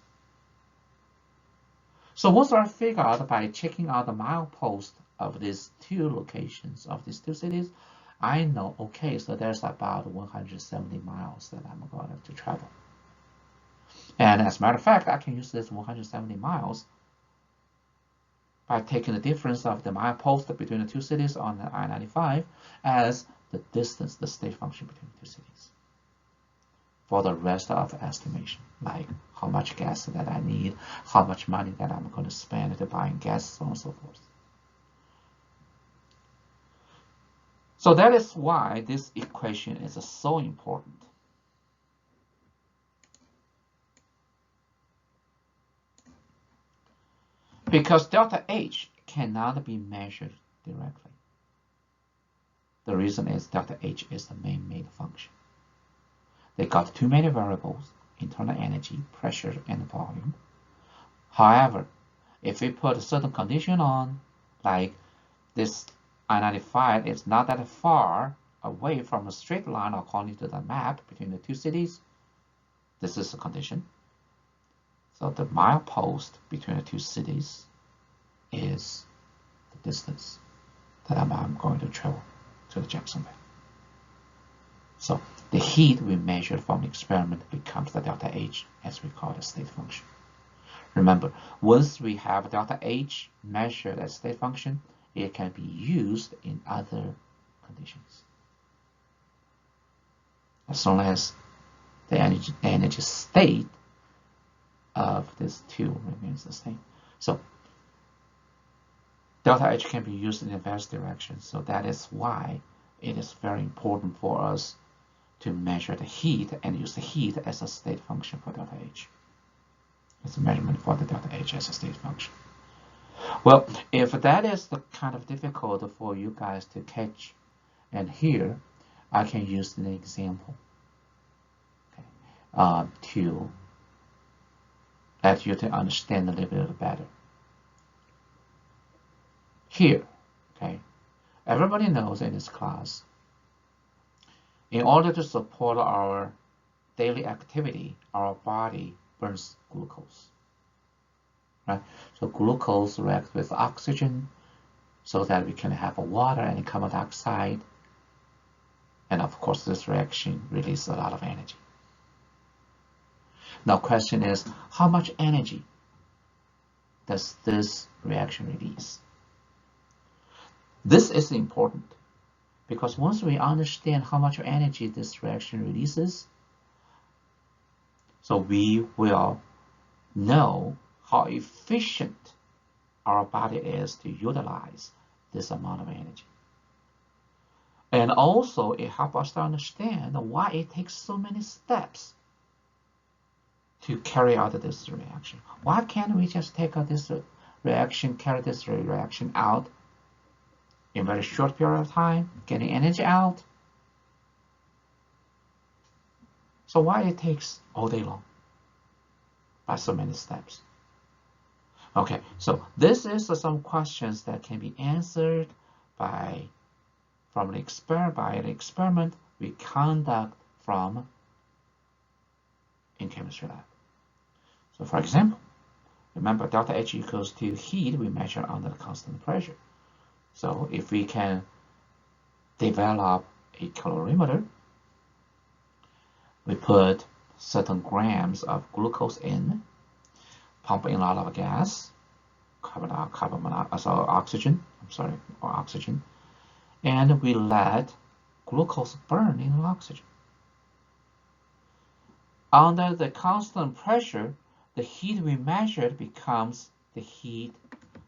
Speaker 1: So once I figure out by checking out the milepost of these two locations, of these two cities, I know, okay, so there's about 170 miles that I'm going to travel. And as a matter of fact, I can use this 170 miles by taking the difference of the milepost between the two cities on the I-95 as the distance, the state function between the two cities. for the rest of estimation, like how much gas that I need, how much money that I'm going to spend to buying gas, so on and so forth. So that is why this equation is so important. Because delta H cannot be measured directly. The reason is delta H is the man-made function. They got too many variables: internal energy, pressure, and volume. However, if we put a certain condition on, like this I-95 is not that far away from a straight line according to the map between the two cities, this is a condition. So the milepost between the two cities is the distance that I'm going to travel to the Jacksonville. So the heat we measured from the experiment becomes the delta H, as we call the state function. Remember, once we have delta H measured as state function, it can be used in other conditions, as long as the energy state of this two remains the same. So delta H can be used in various directions. So that is why it is very important for us to measure the heat and use the heat as a state function for delta H. It's a measurement for the delta H as a state function. Well, if that is the kind of difficult for you guys to catch, and here I can use an example, okay, to let you to understand a little bit better. Here, okay, everybody knows in this class, in order to support our daily activity, our body burns glucose, right? So glucose reacts with oxygen so that we can have water and carbon dioxide. And of course, this reaction releases a lot of energy. Now, question is, how much energy does this reaction release? This is important because once we understand how much energy this reaction releases, so we will know how efficient our body is to utilize this amount of energy. And also, it helps us to understand why it takes so many steps to carry out this reaction. Why can't we just take out this reaction, carry this reaction out in a very short period of time, getting energy out? So why it takes all day long by so many steps? Okay, so this is some questions that can be answered by an experiment we conduct from in chemistry lab. So for example, remember delta H equals to heat we measure under constant pressure. So if we can develop a calorimeter, we put certain grams of glucose in, pump in a lot of gas, oxygen, and we let glucose burn in oxygen. Under the constant pressure, the heat we measured becomes the heat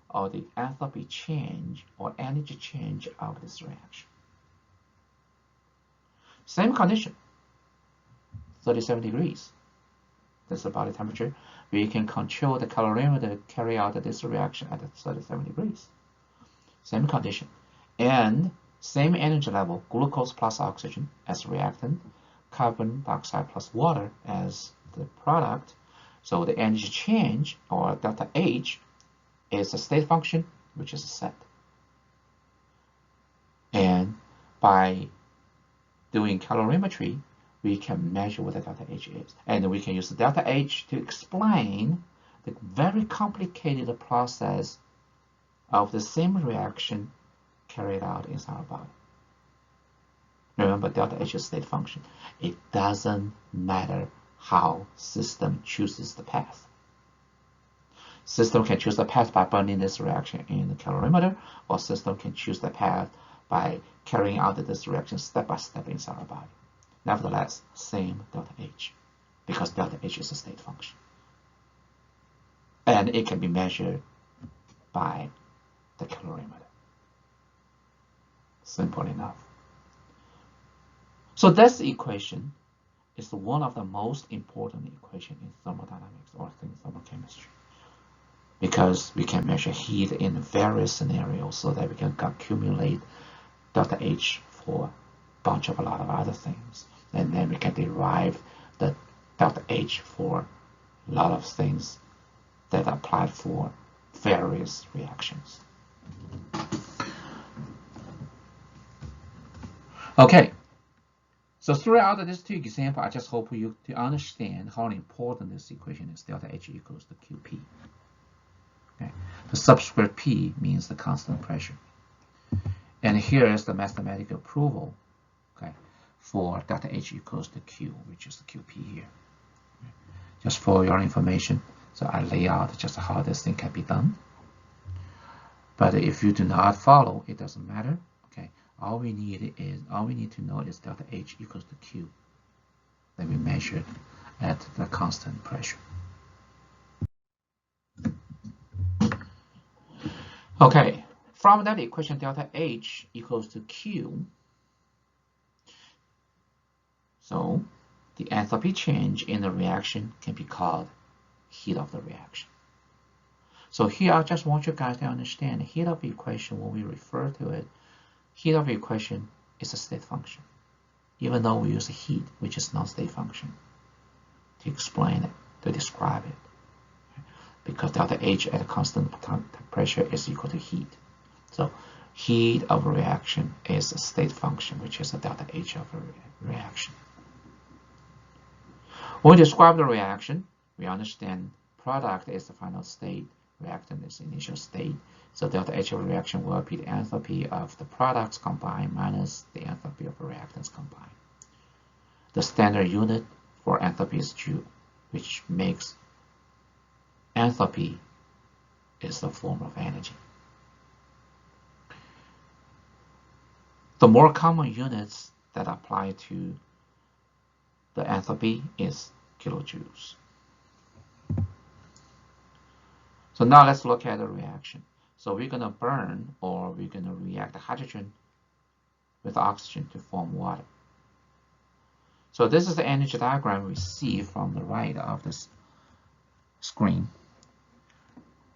Speaker 1: or the enthalpy change or energy change of this reaction. Same condition, 37 degrees. That's the body temperature. We can control the calorimeter to carry out this reaction at 37 degrees. Same condition. And same energy level, glucose plus oxygen as reactant, carbon dioxide plus water as the product. So the energy change, or delta H, is a state function, which is set. And by doing calorimetry, we can measure what the delta H is. And we can use the delta H to explain the very complicated process of the same reaction carried out inside our body. Remember, delta H is state function. It doesn't matter how system chooses the path. System can choose the path by burning this reaction in the calorimeter, or system can choose the path by carrying out this reaction step by step inside our body. nevertheless, same delta H, because delta H is a state function. And it can be measured by the calorimeter. Simple enough. So this equation is one of the most important equations in thermodynamics or thermochemistry, because we can measure heat in various scenarios so that we can accumulate delta H for a lot of other things. And then we can derive the delta H for a lot of things that are applied for various reactions. Okay, so throughout these two examples, I just hope you to understand how important this equation is. Delta H equals to QP. Okay. The subscript P means the constant pressure. And here is the mathematical approval, okay, for delta H equals to Q, which is the QP here. Okay. Just for your information, so I lay out just how this thing can be done. But if you do not follow, it doesn't matter. Okay. All we need to know is delta H equals to Q that we measured at the constant pressure. Okay, from that equation, delta H equals to Q. So the enthalpy change in the reaction can be called heat of the reaction. So here I just want you guys to understand the heat of the equation, when we refer to it, heat of the equation is a state function, even though we use heat, which is non-state function, to explain it, to describe it. Because delta H at a constant pressure is equal to heat. So heat of a reaction is a state function, which is a delta H of a reaction. When we describe the reaction, we understand product is the final state, reactant is the initial state. So delta H of a reaction will be the enthalpy of the products combined minus the enthalpy of the reactants combined. The standard unit for enthalpy is Joule, which makes enthalpy is the form of energy. The more common units that apply to the enthalpy is kilojoules. So now let's look at the reaction. So we're going to burn, or we're going to react the hydrogen with oxygen to form water. So this is the energy diagram we see from the right of this screen.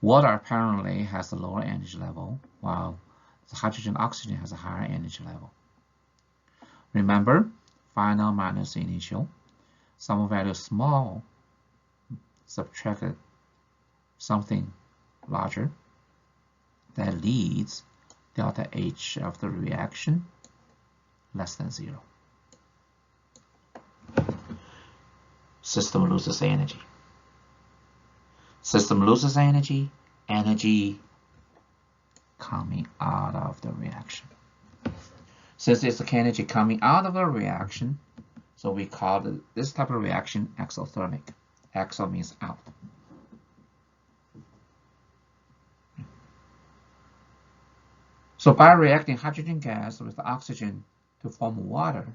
Speaker 1: Water apparently has a lower energy level, while the hydrogen oxygen has a higher energy level. Remember, final minus initial. Some value small, subtracted something larger. That leads delta H of the reaction less than 0. System loses energy. System loses energy, energy coming out of the reaction. Since it's the energy coming out of the reaction, so we call this type of reaction exothermic. Exo means out. So by reacting hydrogen gas with oxygen to form water,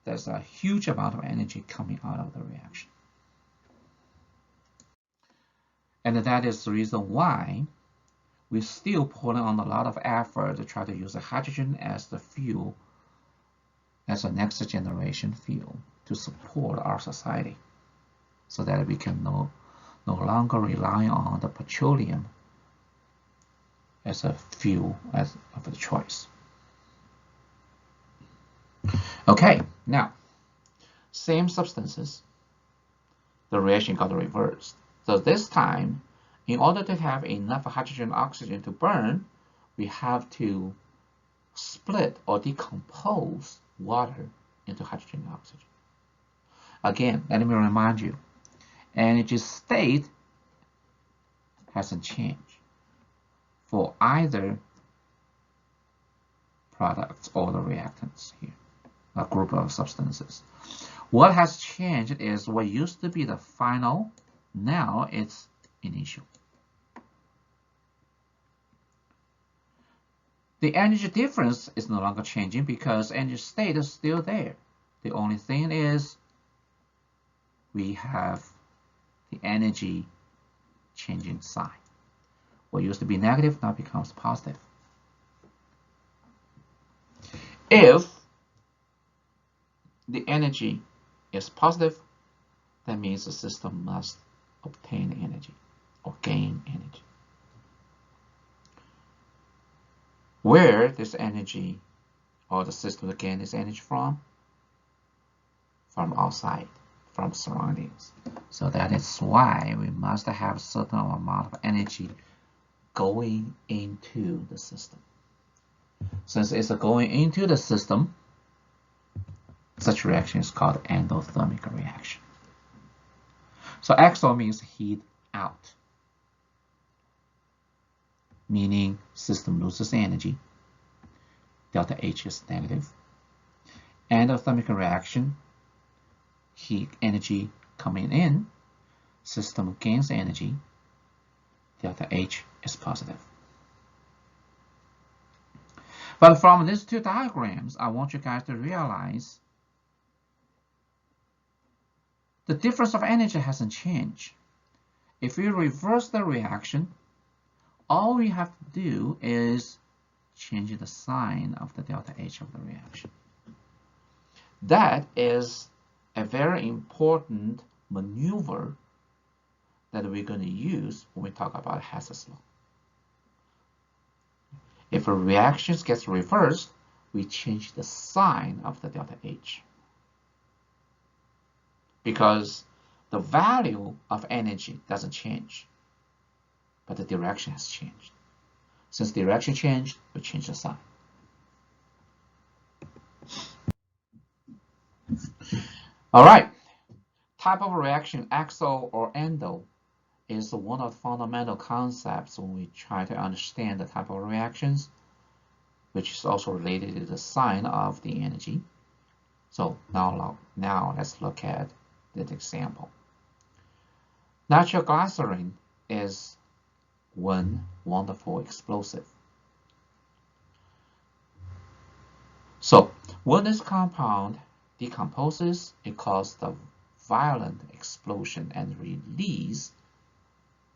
Speaker 1: there's a huge amount of energy coming out of the reaction. And that is the reason why we still put on a lot of effort to try to use the hydrogen as the fuel, as a next generation fuel to support our society, so that we can no longer rely on the petroleum as a fuel of the choice. Okay, now, same substances, the reaction got reversed. So this time, in order to have enough hydrogen and oxygen to burn, we have to split or decompose water into hydrogen and oxygen. Again, let me remind you, energy state hasn't changed for either products or the reactants here, a group of substances. What has changed is what used to be the final, now it's initial. The energy difference is no longer changing because energy state is still there. The only thing is we have the energy changing sign. What used to be negative now becomes positive. If the energy is positive, that means the system must obtain energy or gain energy. Where this energy or the system gain this energy from? From outside, from surroundings. So that is why we must have a certain amount of energy going into the system. Since it's going into the system, such reaction is called endothermic reaction. So exo means heat out, meaning system loses energy. Delta H is negative. Endothermic reaction, heat energy coming in, system gains energy. Delta H is positive. But from these two diagrams, I want you guys to realize the difference of energy hasn't changed. If we reverse the reaction, all we have to do is change the sign of the delta H of the reaction. That is a very important maneuver that we're going to use when we talk about Hess's law. If a reaction gets reversed, we change the sign of the delta H. Because the value of energy doesn't change, but the direction has changed. Since the direction changed, we change the sign. All right, type of reaction, exo or endo, is one of the fundamental concepts when we try to understand the type of reactions, which is also related to the sign of the energy. So now let's look at this example. Nitroglycerin is one wonderful explosive. So when this compound decomposes, it causes a violent explosion and release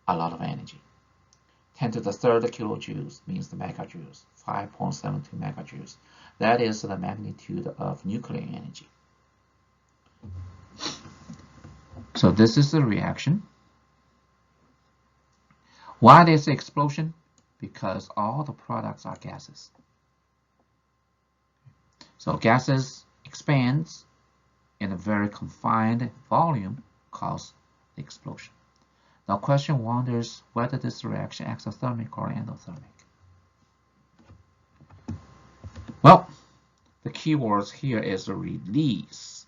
Speaker 1: a lot of energy. 10 to the third kilojoules means the megajoules, 5.72 megajoules. That is the magnitude of nuclear energy. So this is the reaction. Why there's an explosion? Because all the products are gases. So gases expands in a very confined volume, cause the explosion. The question wonders whether this reaction exothermic or endothermic. Well, the key words here is release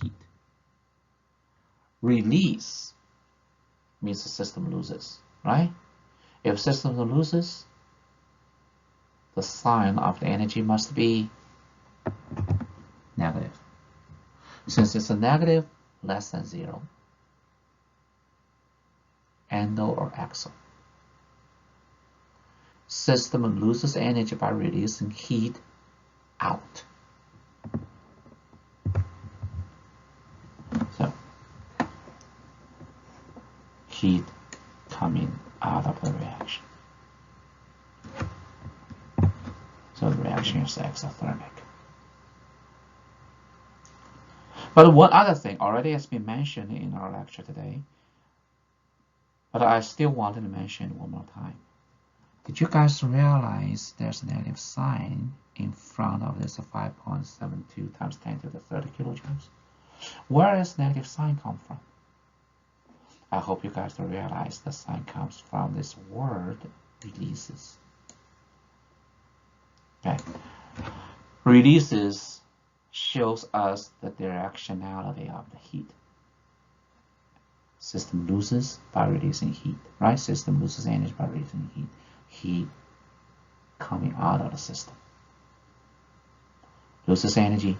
Speaker 1: heat. Release means the system loses, right? If system loses, the sign of the energy must be negative. Since it's a negative, less than 0, endo or exo. System loses energy by releasing heat out. So, heat coming out of the reaction. So the reaction is exothermic. But one other thing already has been mentioned in our lecture today, but I still wanted to mention it one more time. Did you guys realize there's a negative sign in front of this 5.72 times 10 to the 30 kilojoules? Where does negative sign come from? I hope you guys realize the sign comes from this word, releases. Okay. Releases shows us the directionality of the heat. System loses by releasing heat, right? System loses energy by releasing heat. Heat coming out of the system. Loses energy,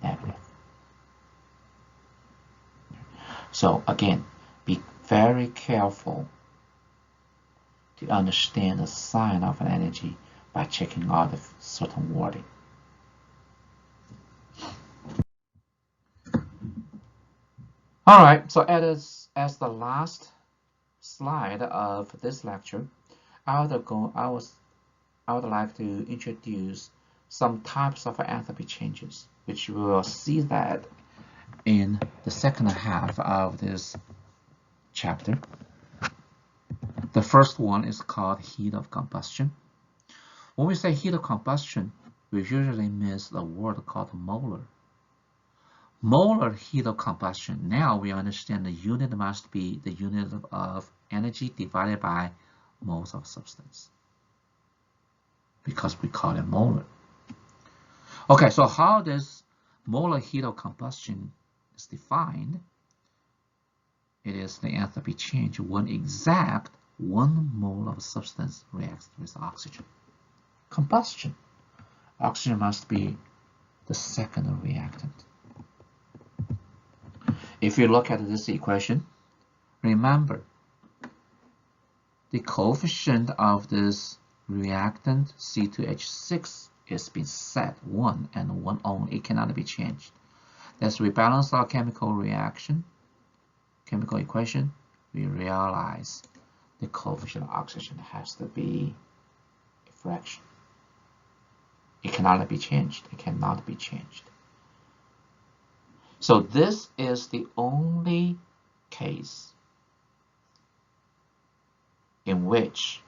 Speaker 1: negative. So again, be very careful to understand the sign of an energy by checking out the certain wording. All right, so as the last slide of this lecture, I would like to introduce some types of enthalpy changes, which we will see that in the second half of this chapter. The first one is called heat of combustion. When we say heat of combustion, we usually miss the word called molar. Molar heat of combustion. Now we understand the unit must be the unit of energy divided by moles of substance, because we call it molar. Okay, so how does molar heat of combustion is defined? It is the enthalpy change when exact 1 mole of substance reacts with oxygen. Combustion. Oxygen must be the second reactant. If you look at this equation, remember the coefficient of this reactant C2H6 is being set 1 and 1 only. It cannot be changed. As we balance our chemical equation, we realize the coefficient of oxygen has to be a fraction. It cannot be changed. It cannot be changed. So this is the only case in which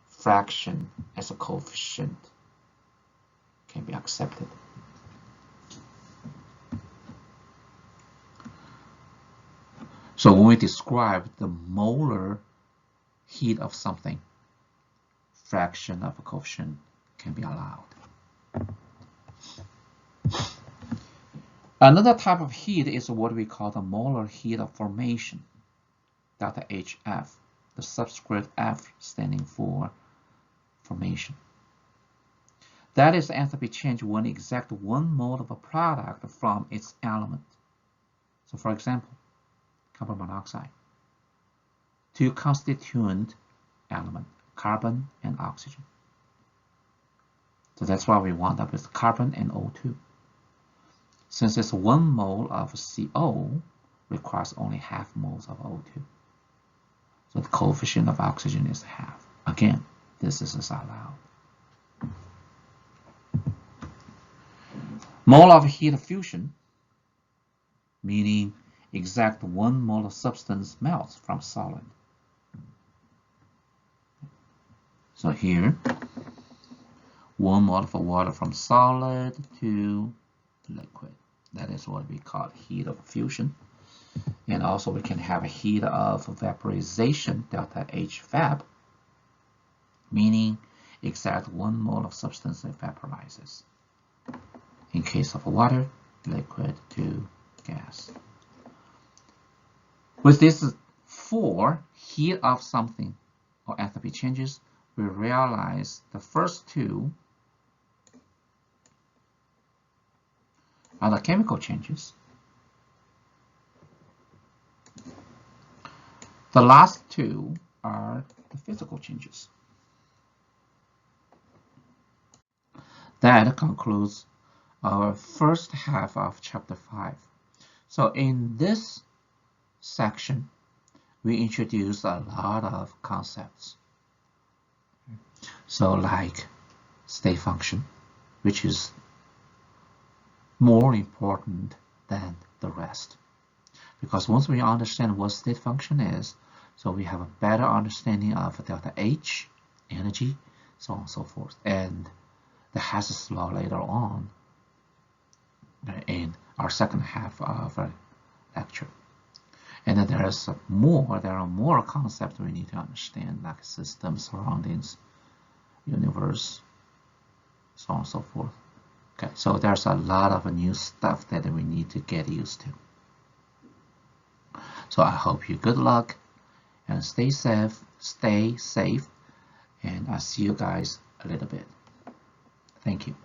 Speaker 1: fraction as a coefficient can be accepted. So when we describe the molar heat of something, fraction of a coefficient can be allowed. Another type of heat is what we call the molar heat of formation, delta HF, the subscript F standing for formation. That is the enthalpy change when exact 1 mole of a product from its element. So for example, carbon monoxide, 2 constituent elements, carbon and oxygen. So that's why we wound up with carbon and O2. Since it's 1 mole of CO requires only half moles of O2. So the coefficient of oxygen is half. Again, this is allowed. Mole of heat of fusion, meaning exact 1 mole of substance melts from solid. So here, 1 mole of water from solid to liquid. That is what we call heat of fusion. And also we can have a heat of vaporization, delta H vap, meaning exact 1 mole of substance vaporizes. In case of water, liquid to gas. With these 4 heat of something or enthalpy changes, we realize the first 2 are the chemical changes. The last 2 are the physical changes. That concludes our first half of chapter 5. So in this section, we introduce a lot of concepts. So like state function, which is more important than the rest. Because once we understand what state function is, so we have a better understanding of delta H, energy, so on and so forth. And the Hass's law later on in our second half of our lecture. And then there are more concepts we need to understand, like system, surroundings, universe, so on and so forth. Okay, so there's a lot of new stuff that we need to get used to. So I hope you good luck and stay safe, and I'll see you guys a little bit. Thank you.